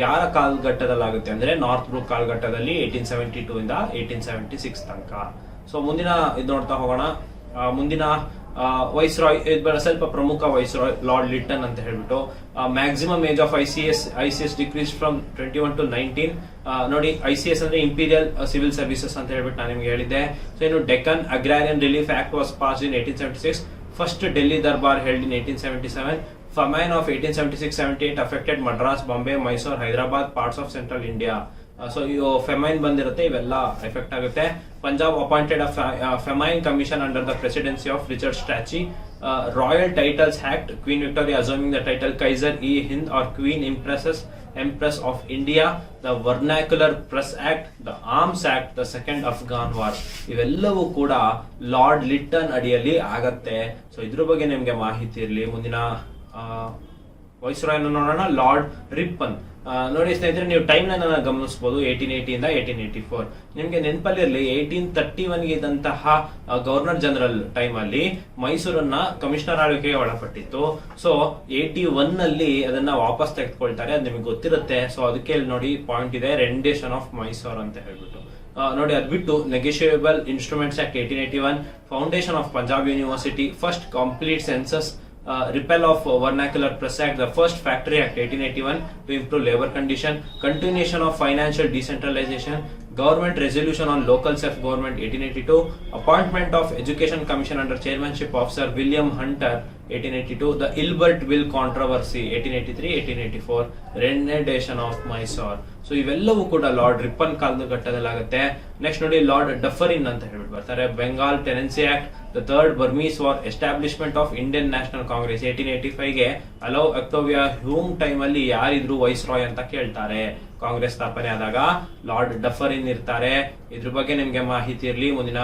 ಯಾರ ಕಾಲಘಟ್ಟದಲ್ಲಾಗುತ್ತೆ ಅಂದ್ರೆ ನಾರ್ತ್ ಬ್ರೂಕ್ ಕಾಲಘಟ್ಟದಲ್ಲಿ 1872 ಇಂದ 1876 ತನಕ. ಸೊ ಮುಂದಿನ ಇದು ನೋಡ್ತಾ ಹೋಗೋಣ. ಮುಂದಿನ ವೈಸ್ರಾಯ್ ಸ್ವಲ್ಪ ಪ್ರಮುಖ ವೈಸ್ರಾಯ್ ಲಾರ್ಡ್ ಲಿಟ್ಟನ್ ಅಂತ ಹೇಳ್ಬಿಟ್ಟು. Maximum age of ICS decrease from 21 to 19. ನೋಡಿ, ICS ಅಂದ್ರೆ ಇಂಪೀರಿಯಲ್ ಸಿವಿಲ್ ಸರ್ವಿಸಸ್ ಅಂತ ಹೇಳ್ಬಿಟ್ಟು ನಾನು ನಿಮ್ಗೆ ಹೇಳಿದ್ದೆ. ಸೊ ಇನ್ನು Deccan agrarian relief act was passed in 1876. First Delhi Durbar held in 1877. Famine of 1876-78 affected Madras, Bombay, Mysore, Hyderabad, parts of central India. So ಇವು famine ಬಂದಿರುತ್ತೆ, ಇವೆಲ್ಲ ಎಫೆಕ್ಟ್ ಆಗುತ್ತೆ. Punjab appointed famine commission under the presidency of Richard Strachey. Royal titles act, queen Victoria assuming the title Kaiser i Hind or queen empress of India. The vernacular press act, the arms act, the second Afghan war. ಇವೆಲ್ಲವೂ ಕೂಡ lord Lytton ಅಡಿಯಲ್ಲಿ ಆಗತ್ತೆ. So ಇದ್ರ ಬಗ್ಗೆ ನಿಮ್ಗೆ ಮಾಹಿತಿ ಇರಲಿ. ಮುಂದಿನ ವೈಸ್ರಾಯ್ ನೋಡೋಣ. Lord Ripon. ನೋಡಿ ಸ್ನೇಹಿತರೆ, ನೀವು ಟೈಮ್ ಲೈನ್ ಅನ್ನ ಗಮನಿಸಬಹುದು. 1880 ಇಂದ 1884. ನಿಮ್ಗೆ ನೆನಪಲ್ಲಿರಲಿ, 1831 ಇದ್ದಂತಹ ಗವರ್ನರ್ ಜನರಲ್ ಟೈಮ್ ಅಲ್ಲಿ ಮೈಸೂರನ್ನ ಕಮಿಷನರ್ ಆಳ್ವಿಕೆಗೆ ಒಳಪಟ್ಟಿತ್ತು. ಸೊ 81 ನಲ್ಲಿ ಅದನ್ನ ವಾಪಸ್ ತೆಗೆದುಕೊಳ್ತಾರೆ, ಅದು ನಿಮಗೆ ಗೊತ್ತಿರುತ್ತೆ. ಸೊ ಅದಕ್ಕೆ ನೋಡಿ ಪಾಯಿಂಟ್ ಇದೆ, ರೆಂಡೇಷನ್ ಆಫ್ ಮೈಸೂರ್ ಅಂತ ಹೇಳ್ಬಿಟ್ಟು. ನೋಡಿ, ಅದ್ ಬಿಟ್ಟು negotiable instruments act 1881, foundation of Punjab university, first complete census, repeal of vernacular press act, the first factory act 1881 to improve labor condition, continuation of financial decentralization, government resolution on local self-government 1882, appointment of education commission under chairmanship of Sir William Hunter 1882, the Ilbert Bill controversy 1883-1884, rendition of Mysore. So ಇವೆಲ್ಲವೂ ಕೂಡ lord Ripon ಕಾಲಘಟ್ಟದಲ್ಲಾಗುತ್ತೆ. Next ನೋಡಿ, lord Dufferin ಅಂತ ಹೇಳ್ಬಿಟ್ಟು ಬರ್ತಾರೆ. Bengal tenancy act, the third Burmese war, establishment of Indian national Congress 1885ಗೆ Allan Octavian Hume time ಅಲ್ಲಿ ಯಾರಿದ್ರು ವೈಸ್ರಾಯ್ ಅಂತ ಕೇಳ್ತಾರೆ. ಕಾಂಗ್ರೆಸ್ ಸ್ಥಾಪನೆ ಆದಾಗ ಲಾರ್ಡ್ ಡಫರಿನ್ ಇರ್ತಾರೆ. ಇದ್ರ ಬಗ್ಗೆ ನಿಮ್ಗೆ ಮಾಹಿತಿ ಇರಲಿ. ಮುಂದಿನ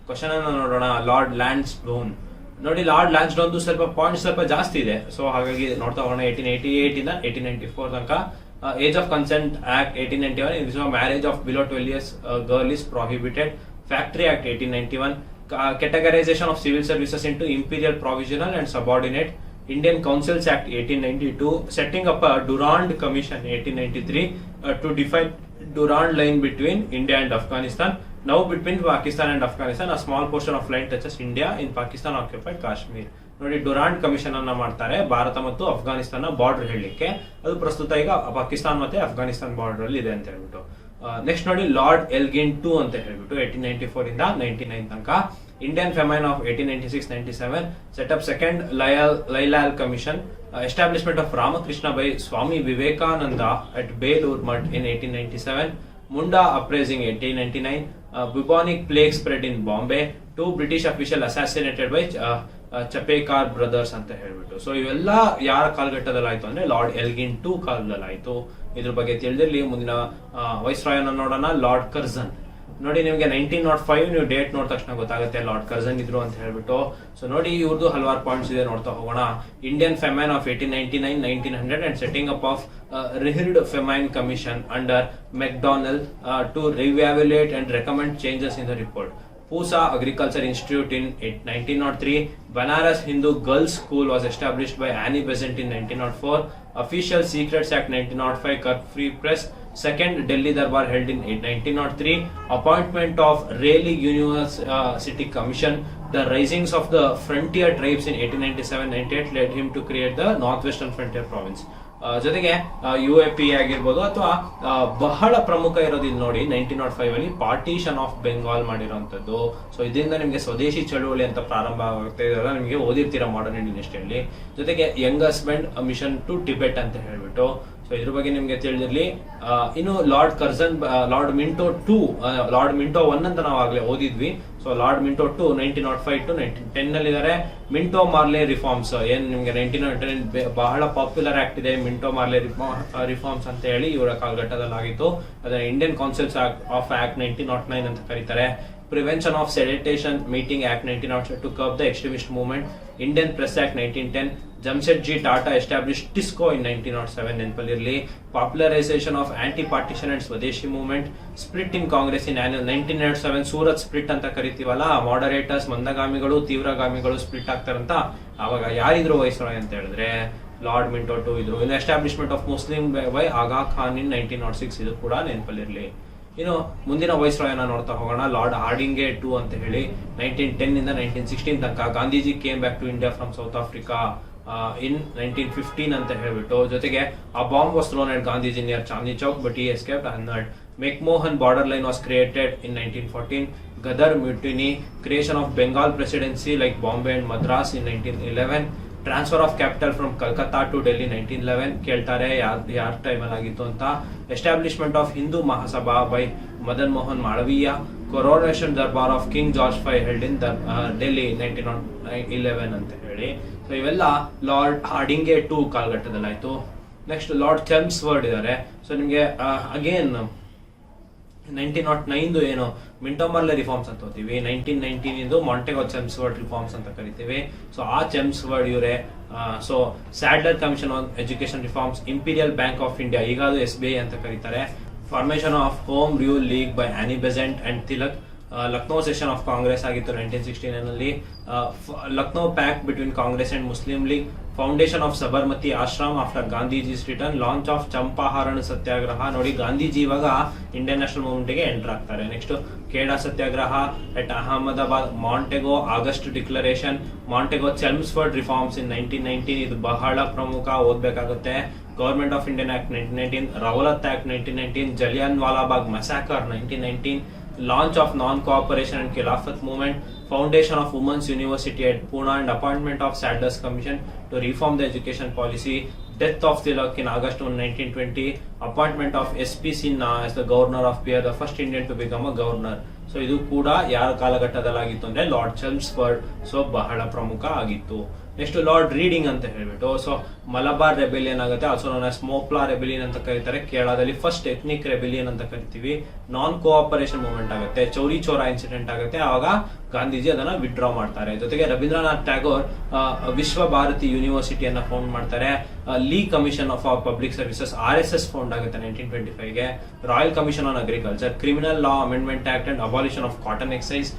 ಕ್ವಶನ್ ಅನ್ನ ನೋಡೋಣ. ಲಾರ್ಡ್ ಲ್ಯಾನ್ಸ್ಡೌನ್. ನೋಡಿ, ಲಾರ್ಡ್ ಲ್ಯಾನ್ಸ್ಡೌನ್ ಸ್ವಲ್ಪ ಜಾಸ್ತಿ ಇದೆ. ಸೊ ಹಾಗಾಗಿ ನೋಡ್ತಾ ಹೋಗೋಣ. 1888 ಇಂದ 1894 ತನಕ. Age of consent act 1891, marriage of below 12 years girl is prohibited. Factory act 1891, categorization of civil services into imperial, provisional and subordinate. Indian Councils Act 1892, setting up a Durand Commission 1893 to define Durand line between India and Afghanistan. Now between Pakistan and Afghanistan, a small portion of line touches India in Pakistan occupied Kashmir. ನೋಡಿ, Durand commission ಅನ್ನ ಮಾಡ್ತಾರೆ ಭಾರತ ಮತ್ತು Afghanistan border ಹೇಳಲಿಕ್ಕೆ. ಅದು ಪ್ರಸ್ತುತ ಈಗ ಪಾಕಿಸ್ತಾನ್ ಮತ್ತೆ Afghanistan border ಅಲ್ಲಿ ಇದೆ ಅಂತ ಹೇಳ್ಬಿಟ್ಟು. ನೆಕ್ಸ್ಟ್ ನೋಡಿ ಲಾರ್ಡ್ ಎಲ್ಗಿನ್ 2 ಅಂತ ಹೇಳ್ಬಿಟ್ಟು 1894 ಇಂದ 99 ತನಕ Indian famine of 1896-97 set up second Lyall commission, establishment of Ramakrishna by Swami Vivekananda at Belur Math in 1897, Munda uprising 1899, bubonic plague spread in Bombay, 2 British official assassinated by Chapekar brothers ಅಂತ ಹೇಳ್ಬಿಟ್ಟು. ಸೊ ಇವೆಲ್ಲ ಯಾರ ಕಾಲಘಟ್ಟದಲ್ಲಿ ಆಯ್ತು ಅಂದ್ರೆ ಲಾರ್ಡ್ ಎಲ್ಗಿನ್ 2 ಕಾಲದಲ್ಲಿ ಆಯ್ತು. ಇದ್ರ ಬಗ್ಗೆ ತಿಳಿದಿರ್ಲಿ. ಮುಂದಿನ ವೈಸ್ರಾಯನ ನೋಡೋಣ, ಲಾರ್ಡ್ ಕರ್ಜನ್. ನೋಡಿ ನಿಮಗೆ 1905 ನೀವು ಡೇಟ್ ನೋಡಿದ ತಕ್ಷಣ ಗೊತ್ತಾಗುತ್ತೆ ಲಾರ್ಡ್ ಕರ್ಜನ್ ಇದ್ರು ಅಂತ ಹೇಳ್ಬಿಟ್ಟು. ಸೊ ನೋಡಿ ಇವ್ರದ್ದು ಹಲವಾರು ಪಾಯಿಂಟ್ಸ್ ಇದೆ, ನೋಡ್ತಾ ಹೋಗೋಣ. Indian famine of 1899-1900 and setting up of reheard famine commission under McDonald to reevaluate and recommend changes in the report. Pusa Agriculture Institute in 1903. Banaras Hindu Girls School was established by Annie Besant in 1904. Official Secrets Act 1905 cut free press. Second Delhi Darbar held in 1903. Appointment of Raleigh University Commission. The risings of the frontier tribes in 1897-98 led him to create the Northwestern Frontier Province. ಜೊತೆಗೆ UAP ಆಗಿರ್ಬೋದು ಅಥವಾ ಬಹಳ ಪ್ರಮುಖ ಇರೋದು ಇಲ್ಲಿ ನೋಡಿ 1905 ಅಲ್ಲಿ partition of Bengal ಮಾಡಿರೋಂಥದ್ದು. So ಇದರಿಂದ ನಿಮಗೆ ಸ್ವದೇಶಿ ಚಳುವಳಿ ಅಂತ ಪ್ರಾರಂಭ ಆಗುತ್ತೆ, ಇದೆಲ್ಲ ನಿಮಗೆ ಓದಿರ್ತೀರಾ ಮಾಡರ್ನ್ ಇಂಡಿಯನ್ ಹಿಸ್ಟ್ರಿಯಲ್ಲಿ. ಜೊತೆಗೆ Younghusband mission to Tibet ಅಂತ ಹೇಳ್ಬಿಟ್ಟು. ಸೊ ಇದ್ರ ಬಗ್ಗೆ ನಿಮ್ಗೆ ತಿಳಿದಿರ್ಲಿ. ಇನ್ನು lord Curzon, lord Minto 2, lord Minto 1 ಅಂತ ನಾವು ಆಗ್ಲೇ ಓದಿದ್ವಿ. ಸೊ ಲಾರ್ಡ್ ಮಿಂಟೋ 2 1905 to 1910 ನಲ್ಲಿ ಇದಾರೆ. ಮಿಂಟೋ ಮಾರ್ಲೆ ರಿಫಾರ್ಮ್ಸ್ ಏನ್ ನಿಮ್ಗೆ 1910 ಬಹಳ ಪಾಪ್ಯುಲರ್ ಆಕ್ಟ್ ಇದೆ, ಮಿಂಟೋ ಮಾರ್ಲೆ ರಿಫಾರ್ಮ್ಸ್ ಅಂತ ಹೇಳಿ ಇವರ ಕಾಲಘಟ್ಟದಲ್ಲಿ ಆಗಿತ್ತು. ಅದನ್ನ ಇಂಡಿಯನ್ ಕೌನ್ಸಿಲ್ಸ್ ಆಫ್ ಆಕ್ಟ್ 1909 ಅಂತ ಕರೀತಾರೆ. Prevention of Sedition Meeting Act 1907 to curb the extremist movement. Indian Press Act 1910. Jamshedji Tata established TISCO in 1907 ನೆನಪಲ್ಲಿರಲಿ. Popularization of anti-partition and Swadeshi movement. Split in Congress in annual 1907. Surat split ಅಂತ ಕರಿತೀವಲ್ಲ, ಮಾಡರೇಟರ್ಸ್ ಮಂದಗಾಮಿಗಳು ತೀವ್ರಗಾಮಿಗಳು split ಆಗ್ತಾರಂತ. ಆವಾಗ ಯಾರಿದ್ರು viceroy ಅಂತ ಹೇಳಿದ್ರೆ lord Minto 2 ಇದ್ರು. ಇನ್ನು establishment of Muslim by ಆಗಾ ಖಾನ್ ಇನ್ 1906, ಇದು ಕೂಡ ನೆನಪಲ್ಲಿರಲಿ. ಇನ್ನು ಮುಂದಿನ ವೈಸ್ರಾಯನ ನೋಡ್ತಾ ಹೋಗೋಣ, ಲಾರ್ಡ್ ಹಾರ್ಡಿಂಗೆ 2 ಅಂತ ಹೇಳಿ 1910 ಇಂದ 1916 ತನಕ. Gandhiji came back to India from South Africa in 1915 ಅಂತ ಹೇಳ್ಬಿಟ್ಟು. ಜೊತೆಗೆ ಆ bomb was thrown at Gandhiji near Chandni Chowk but he escaped unhurt. McMahon border line was created in 1914. Ghadar mutiny, creation of Bengal presidency like Bombay and Madras in 1911. Transfer of capital from Calcutta to Delhi 1911. ಕೇಳ್ತಾರೆ ಯಾರ ಟೈಮಲ್ಲಿ ಆಗಿತ್ತು ಅಂತ. Establishment of Hindu Mahasabha by Madan Mohan Malaviya. ಕೊರೋನೇಷನ್ Durbar of king George V held in Delhi 1911 ಅಂತ ಹೇಳಿ. So ಇವೆಲ್ಲ lord ಹಾರ್ಡಿಂಗೆ 2 ಕಾಲಘಟ್ಟದಲ್ಲಿ ಆಯ್ತು. ನೆಕ್ಸ್ಟ್ ಲಾರ್ಡ್ ಚೆಮ್ಸ್ಫರ್ಡ್ ಇದ್ದಾರೆ. ಸೊ ನಿಮಗೆ ಅಗೇನ್ 1909 ಏನು ಮಿಂಟೋ ಮಾರ್ಲೆ ರಿಫಾರ್ಮ್ಸ್ ಅಂತ ಹೋಗ್ತೀವಿ, 1919 ಮಾಂಟೆಗೋ ಚೆಮ್ಸ್ಫರ್ಡ್ ರಿಫಾರ್ಮ್ಸ್ ಅಂತ ಕರಿತೀವಿ. ಸೊ ಆ ಚೆಮ್ಸ್ಫರ್ಡ್ ಇವರೇ. So Sadler commission on education reforms. Imperial bank of India, ಈಗ ಅದು SBI ಅಂತ ಕರೀತಾರೆ. Formation of home rule league by Annie Besant and Tilak. Lucknow session of Congress ಆಗಿತ್ತು 1969 ಅಲ್ಲಿ. Lucknow pact between Congress and Muslim league. Foundation of Sabarmati Ashram after Gandhiji's return. Launch of Champaran Satyagraha. ನೋಡಿ ಗಾಂಧೀಜಿ ಇವಾಗ Indian national movement ಗೆ enter ಆಗ್ತಾರೆ. Next Kheda Satyagraha at Ahmedabad. Montagu August declaration. Montagu Chelmsford reforms in 1919, ಇದು ಬಹಳ ಪ್ರಮುಖ, ಓದ್ಬೇಕಾಗುತ್ತೆ. Government of Indian act 1919. Rowlatt act 1919. Jallian Walabagh massacre 1919. Launch of non-cooperation and Khilafat movement. Foundation of Women's University at Pune and appointment of Sadler's Commission to reform the education policy. Death of Tilak in August 1920. Appointment of SP Sinha as the governor of Bihar, the first Indian to become a governor. So ಇದು ಕೂಡ ಯಾರ ಕಾಲಘಟ್ಟದಲ್ಲಿ ಆಗಿತ್ತು ಅಂದ್ರೆ lord ಚೆಮ್ಸ್ಫರ್ಡ್. So ಬಹಳ ಪ್ರಮುಖ ಆಗಿತ್ತು. Next lord reading ಅಂತ ಹೇಳ್ಬಿಟ್ಟು. ಸೊ ಮಲಬಾರ್ ರೆಬೆಲಿಯನ್ ಆಗುತ್ತೆ, ಆಲ್ಸೋ ನೋನ್ ಆಸ್ ಸ್ಮೋಪ್ಲಾ ರೆಬೆಲಿಯನ್ ಅಂತ ಕರೀತಾರೆ. ಕೇರಳದಲ್ಲಿ ಫಸ್ಟ್ ಎಥ್ನಿಕ್ ರೆಬೆಲಿಯನ್ ಅಂತ ಕರಿತೀವಿ. ನಾನ್ ಕೋಆಪರೇಷನ್ ಮೂವ್ಮೆಂಟ್ ಆಗುತ್ತೆ. ಚೌರಿ ಚೋರಾ ಇನ್ಸಿಡೆಂಟ್ ಆಗುತ್ತೆ, ಆವಾಗ ಗಾಂಧೀಜಿ ಅದನ್ನ ವಿಡ್ರಾ ಮಾಡ್ತಾರೆ. ಜೊತೆಗೆ ರವೀಂದ್ರನಾಥ್ ಟ್ಯಾಗೋರ್ ವಿಶ್ವ ಭಾರತಿ ಯೂನಿವರ್ಸಿಟಿಯನ್ನ ಫೌಂಡ್ ಮಾಡ್ತಾರೆ. Lee commission of public services RSS found ಆಗುತ್ತೆ 1925ಗೆ. Royal commission on agriculture. Criminal law amendment act and abolition of cotton excise.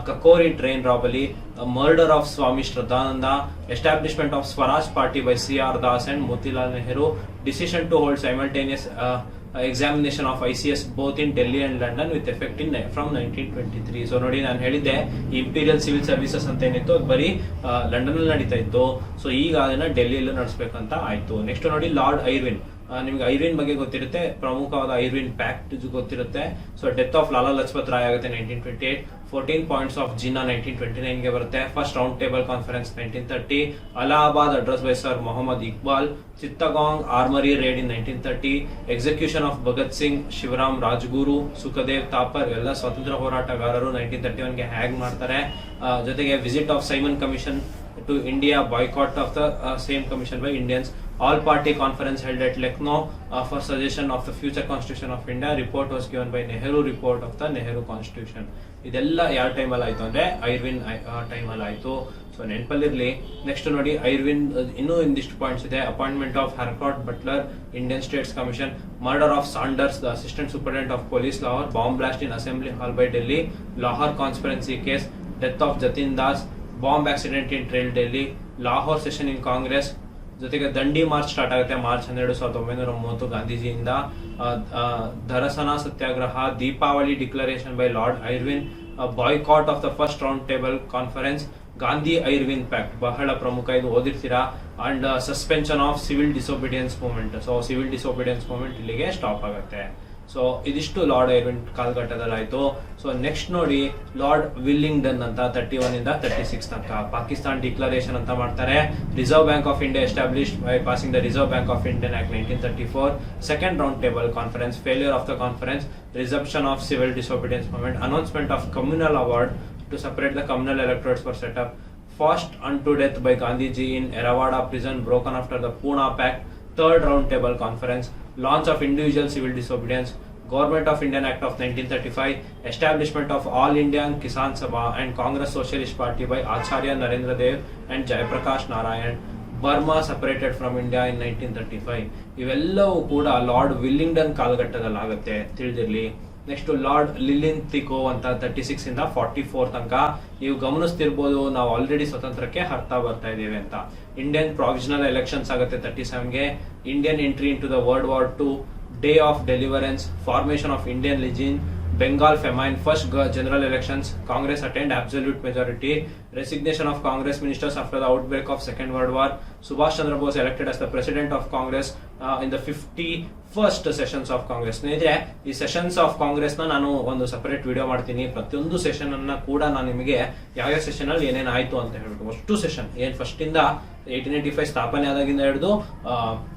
Kakori train robbery. Murder of Swami Shraddhanand. Establishment of Swaraj party by CR Das and Motilal Nehru. Decision to hold simultaneous examination of ICS both in Delhi and London with effect in from 1923. So ನೋಡಿ ನಾನು ಹೇಳಿದ್ದೆ imperial civil services ಅಂತ ಏನಿತ್ತು ಅದು ಬರೀ London ಅಲ್ಲಿ ನಡೀತಾ ಇತ್ತು. ಸೊ ಈಗ ಅದನ್ನ ಡೆಲ್ಲಿಯಲ್ಲೂ ನಡೆಸಬೇಕಂತ ಆಯ್ತು. ನೆಕ್ಸ್ಟ್ ನೋಡಿ ಲಾರ್ಡ್ ಐರ್ವಿನ್. ನಿಮ್ಗೆ ಐರ್ವಿನ್ ಬಗ್ಗೆ ಗೊತ್ತಿರುತ್ತೆ, ಪ್ರಮುಖವಾದ ಐರ್ವಿನ್ ಪ್ಯಾಕ್ಟ್ ಗೊತ್ತಿರುತ್ತೆ. So death of Lala Lajpat Rai ಆಗುತ್ತೆ 1928. 14 ಪಾಯಿಂಟ್ಸ್ ಆಫ್ ಜಿನ್ನಾ 1929 ಗೆ ಬರುತ್ತೆ. First round table conference 1930. Allahabad address by sir Mohammad Iqbal. Chittagong armoury raid in 1930. Execution of Bhagat Singh, Shivaram Rajguru, Sukhdev Thapar ಎಲ್ಲ ಸ್ವತಂತ್ರ ಹೋರಾಟಗಾರರು 1931 ಗೆ ಹ್ಯಾಗ್ ಮಾಡ್ತಾರೆ. ಜೊತೆಗೆ visit of Simon commission to India, boycott of the same commission by Indians. All party conference held at Lucknow for suggestion of the future constitution of India. Report was given by Nehru, report of the Nehru constitution. ಇದೆಲ್ಲ ಯಾವ ಟೈಮಲ್ಲಿ ಆಯ್ತು ಅಂದ್ರೆ ಐರ್ವಿನ್ ಟೈಮಲ್ಲಿ ಆಯ್ತು. So ನೆನಪಲ್ಲಿರ್ಲಿ. Next ನೋಡಿ, Irwin ಇನ್ನೂ ಇಂದಿಷ್ಟು ಪಾಯಿಂಟ್ಸ್ ಇದೆ. Appointment of Harcourt Butler, Indian states commission. Murder of Saunders, the assistant superintendent of police, Lahore. Bomb blast in assembly hall by Delhi. Lahore conspiracy case. Death of Jatin Das. Bomb accident in trial Delhi. Lahore session in Congress. ಜೊತೆಗೆ Dandi march start ಆಗುತ್ತೆ March 12, 1930 ಗಾಂಧೀಜಿಯಿಂದ. Dharasana Satyagraha. Deepavali declaration by lord Irwin. Boycott of the first round table conference. Gandhi ಐರ್ವಿನ್ pact ಬಹಳ ಪ್ರಮುಖ, ಇದು ಓದಿರ್ತೀರಾ. And suspension of civil disobedience movement. So civil disobedience movement ಇಲ್ಲಿಗೆ stop ಆಗುತ್ತೆ. So ಇದಿಷ್ಟು ಲಾರ್ಡ್ ಐರ್ವಿನ್ ಕಾಲಘಟ್ಟದಲ್ಲಿ ಆಯ್ತು. ಸೊ ನೆಕ್ಸ್ಟ್ ನೋಡಿ, ಲಾರ್ಡ್ ವಿಲ್ಲಿಂಗ್ಡನ್ ಅಂತ 31 ಇಂದ 36 ತನಕ ಪಾಕಿಸ್ತಾನ್ ಡಿಕ್ಲರೇಷನ್ ಅಂತ ಮಾಡ್ತಾರೆ. Reserve bank of India established by passing the reserve bank of Indian act 1934. Second round table conference. Failure of the conference. Reception of civil disobedience movement. Announcement of communal award to separate the communal electorates were set up. Forced unto death by Gandhiji in Eravada prison, broken after the Pune Pact. Third round table conference. Launch of individual civil disobedience. Government of Indian Act of 1935. Establishment of All Indian Kisan Sabha and Congress Socialist Party by Acharya Narendra Dev and Jayaprakash Narayan. Burma separated from India in 1935. ಇವೆಲ್ಲವೂ ಕೂಡ lord Willingdon ಕಾಲಘಟ್ಟದಲ್ಲಿ ಆಗುತ್ತೆ, ತಿಳಿದಿರಲಿ. Next lord ಲಿಲಿಂಥಿಕೋ ಅಂತ 36 ಇಂದ 44 ತನಕ. ನೀವು ಗಮನಿಸ್ತಿರ್ಬೋದು, ನಾವು ಆಲ್ರೆಡಿ ಸ್ವತಂತ್ರಕ್ಕೆ ಹರ್ತಾ ಬರ್ತಾ ಇದೀವಿ ಅಂತ. ಇಂಡಿಯನ್ ಪ್ರಾವಿಷನಲ್ ಎಲೆಕ್ಷನ್ಸ್ ಆಗುತ್ತೆ 37ಗೆ. Indian entry in to the world war 2. Day of deliverance. Formation of Indian legion. Bengal famine. First general elections. Congress attained absolute majority. Resignation of Congress ministers after the outbreak of Second World War. Subhash Chandra Bose elected as the president of Congress in the 51st sessions of Congress. ಸ್ನೇಹಿತರೆ, ಈ sessions of Congress ನ ನಾನು ಒಂದು separate video ಮಾಡ್ತೀನಿ. ಪ್ರತಿಯೊಂದು session ಅನ್ನ ಕೂಡ ನಾನು ನಿಮಗೆ ಯಾವ ಸೆಷನ್ ಅಲ್ಲಿ ಏನೇನು ಆಯ್ತು ಅಂತ ಹೇಳ್ಬಿಟ್ಟು, ಅಷ್ಟು ಸೆಷನ್ ಏನ್ ಫಸ್ಟ್ ಇಂದ 1885 ಸ್ಥಾಪನೆ ಆದಾಗಿಂದ ಹಿಡಿದು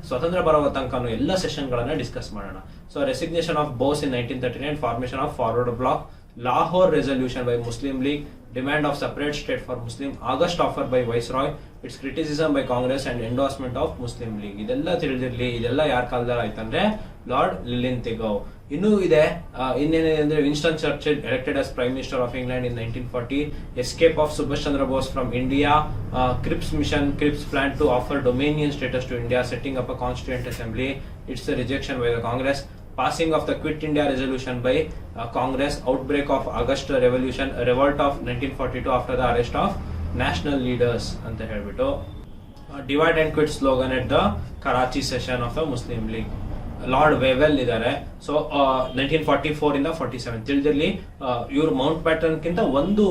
ಸ್ವತಂತ್ರ ಬರುವ ತನಕ ಎಲ್ಲ ಸೆಷನ್ ಗಳನ್ನ ಡಿಸ್ಕಸ್ ಮಾಡೋಣ. So resignation of Bose in 1939. Formation of forward bloc. Lahore resolution by Muslim League. Demand of separate state for Muslim. August offer by Viceroy. Its criticism by Congress and endorsement of Muslim League. ಇದೆಲ್ಲ ತಿಳಿದಿರಲಿ. ಇದೆಲ್ಲ ಯಾರ ಕಾಲದಲ್ಲಿ ಆಯ್ತಂದ್ರೆ lord ಲಿಲಿಂಥಿಗೋ. ಇನ್ನೂ ಇದೆ, ಇನ್ನೇನಿದೆ ಅಂದ್ರೆ Winston Churchill elected as prime minister of England in 1940. Escape of Subhash Chandra Bose from India. Cripps mission. Cripps plan to offer dominion status to India, setting up a constituent assembly. It's a rejection by the Congress. Passing of the Quit India resolution by Congress. Outbreak of August revolution. Revolt of 1942 after the arrest of national leaders ಅಂತ ಹೇಳ್ಬಿಟ್ಟು. Divide and quit slogan at the Karachi session of the Muslim League. Lord Wavell ಇದ್ದಾರೆ. So 1944 ಇಂದ 47 ತಿಳಿದಿರಲಿ. ಇವರು Mount Patton ಕಿಂತ ಒಂದು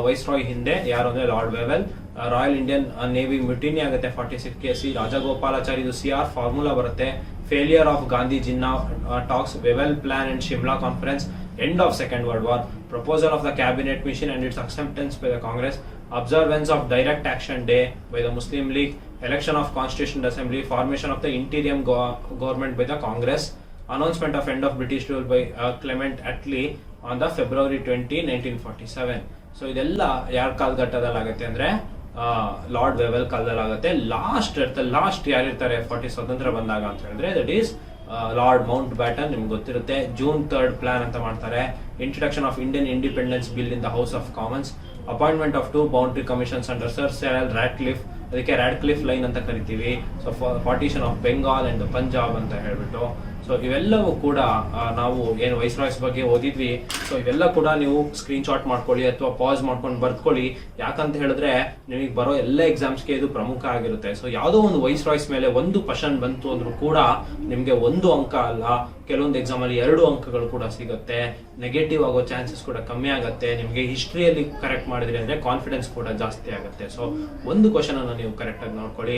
wise Roy ಹಿಂದೆ. ಯಾರು ಅಂದ್ರೆ lord Wavell. Royal Indian navy mutiny ಆಗುತ್ತೆ 46 ಸಿ. ರಾಜಗೋಪಾಲಾಚಾರಿ ಇದು CR ಫಾರ್ಮುಲಾ ಬರುತ್ತೆ. Failure of Gandhi Jinnah talks. Wavell plan and Shimla conference. End of second world war. Proposal of the cabinet mission and its acceptance by the Congress. Observance of Direct Action Day by the Muslim League. Election of Constitutional Assembly. Formation of the interim government by the Congress. Announcement of end of British rule by Clement Attlee on the February 20, 1947. So ಇದೆಲ್ಲ ಯಾರ ಕಾಲಘಟ್ಟದಲ್ಲಿ ಆಗುತ್ತೆ ಅಂದ್ರೆ lord Wavell ಕಾಲದಲ್ಲಿ ಆಗುತ್ತೆ. Last ಯಾರಿರ್ತಾರೆ 40 ಸ್ವತಂತ್ರ ಬಂದಾಗ ಅಂತ ಹೇಳಿದ್ರೆ that is lord Mountbatten. ನಿಮ್ಗೆ ಗೊತ್ತಿರುತ್ತೆ. ಜೂನ್ 3 ಪ್ಲಾನ್ ಅಂತ ಮಾಡ್ತಾರೆ. Introduction of Indian independence bill in the house of commons. Appointment of 2 boundary commissions under sir Cyril Radcliffe. ಅದಕ್ಕೆ ರಾಡ್ಕ್ಲಿಫ್ ಲೈನ್ ಅಂತ ಕರಿತೀವಿ. So partition of Bengal and Punjab ಅಂತ ಹೇಳ್ಬಿಟ್ಟು. So ಇವೆಲ್ಲವೂ ಕೂಡ ನಾವು ಏನು ವೈಸ್ರಾಯ್ಸ್ ಬಗ್ಗೆ ಓದಿದ್ವಿ. ಸೊ ಇವೆಲ್ಲ ಕೂಡ ನೀವು ಸ್ಕ್ರೀನ್ ಶಾಟ್ ಮಾಡ್ಕೊಳ್ಳಿ ಅಥವಾ ಪಾಸ್ ಮಾಡ್ಕೊಂಡು ಬರ್ಕೊಳ್ಳಿ. ಯಾಕಂತ ಹೇಳಿದ್ರೆ ನಿಮಗೆ ಬರೋ ಎಲ್ಲ ಎಕ್ಸಾಮ್ಸ್ಗೆ ಇದು ಪ್ರಮುಖ ಆಗಿರುತ್ತೆ. ಸೊ ಯಾವುದೋ ಒಂದು ವೈಸ್ರಾಯ್ಸ್ ಮೇಲೆ ಒಂದು ಕ್ವಶನ್ ಬಂತು ಅಂದ್ರೂ ಕೂಡ ನಿಮಗೆ 1 ಅಂಕ ಅಲ್ಲ, ಕೆಲವೊಂದು ಎಕ್ಸಾಮ್ ಅಲ್ಲಿ 2 ಅಂಕಗಳು ಕೂಡ ಸಿಗುತ್ತೆ. ನೆಗೆಟಿವ್ ಆಗೋ ಚಾನ್ಸಸ್ ಕೂಡ ಕಮ್ಮಿ ಆಗುತ್ತೆ. ನಿಮಗೆ ಹಿಸ್ಟ್ರಿಯಲ್ಲಿ ಕರೆಕ್ಟ್ ಮಾಡಿದ್ರಿ ಅಂದ್ರೆ ಕಾನ್ಫಿಡೆನ್ಸ್ ಕೂಡ ಜಾಸ್ತಿ ಆಗುತ್ತೆ. ಸೊ ಒಂದು ಕ್ವಶನ್ ಅನ್ನು ನೀವು ಕರೆಕ್ಟ್ ಆಗಿ ನೋಡ್ಕೊಳ್ಳಿ.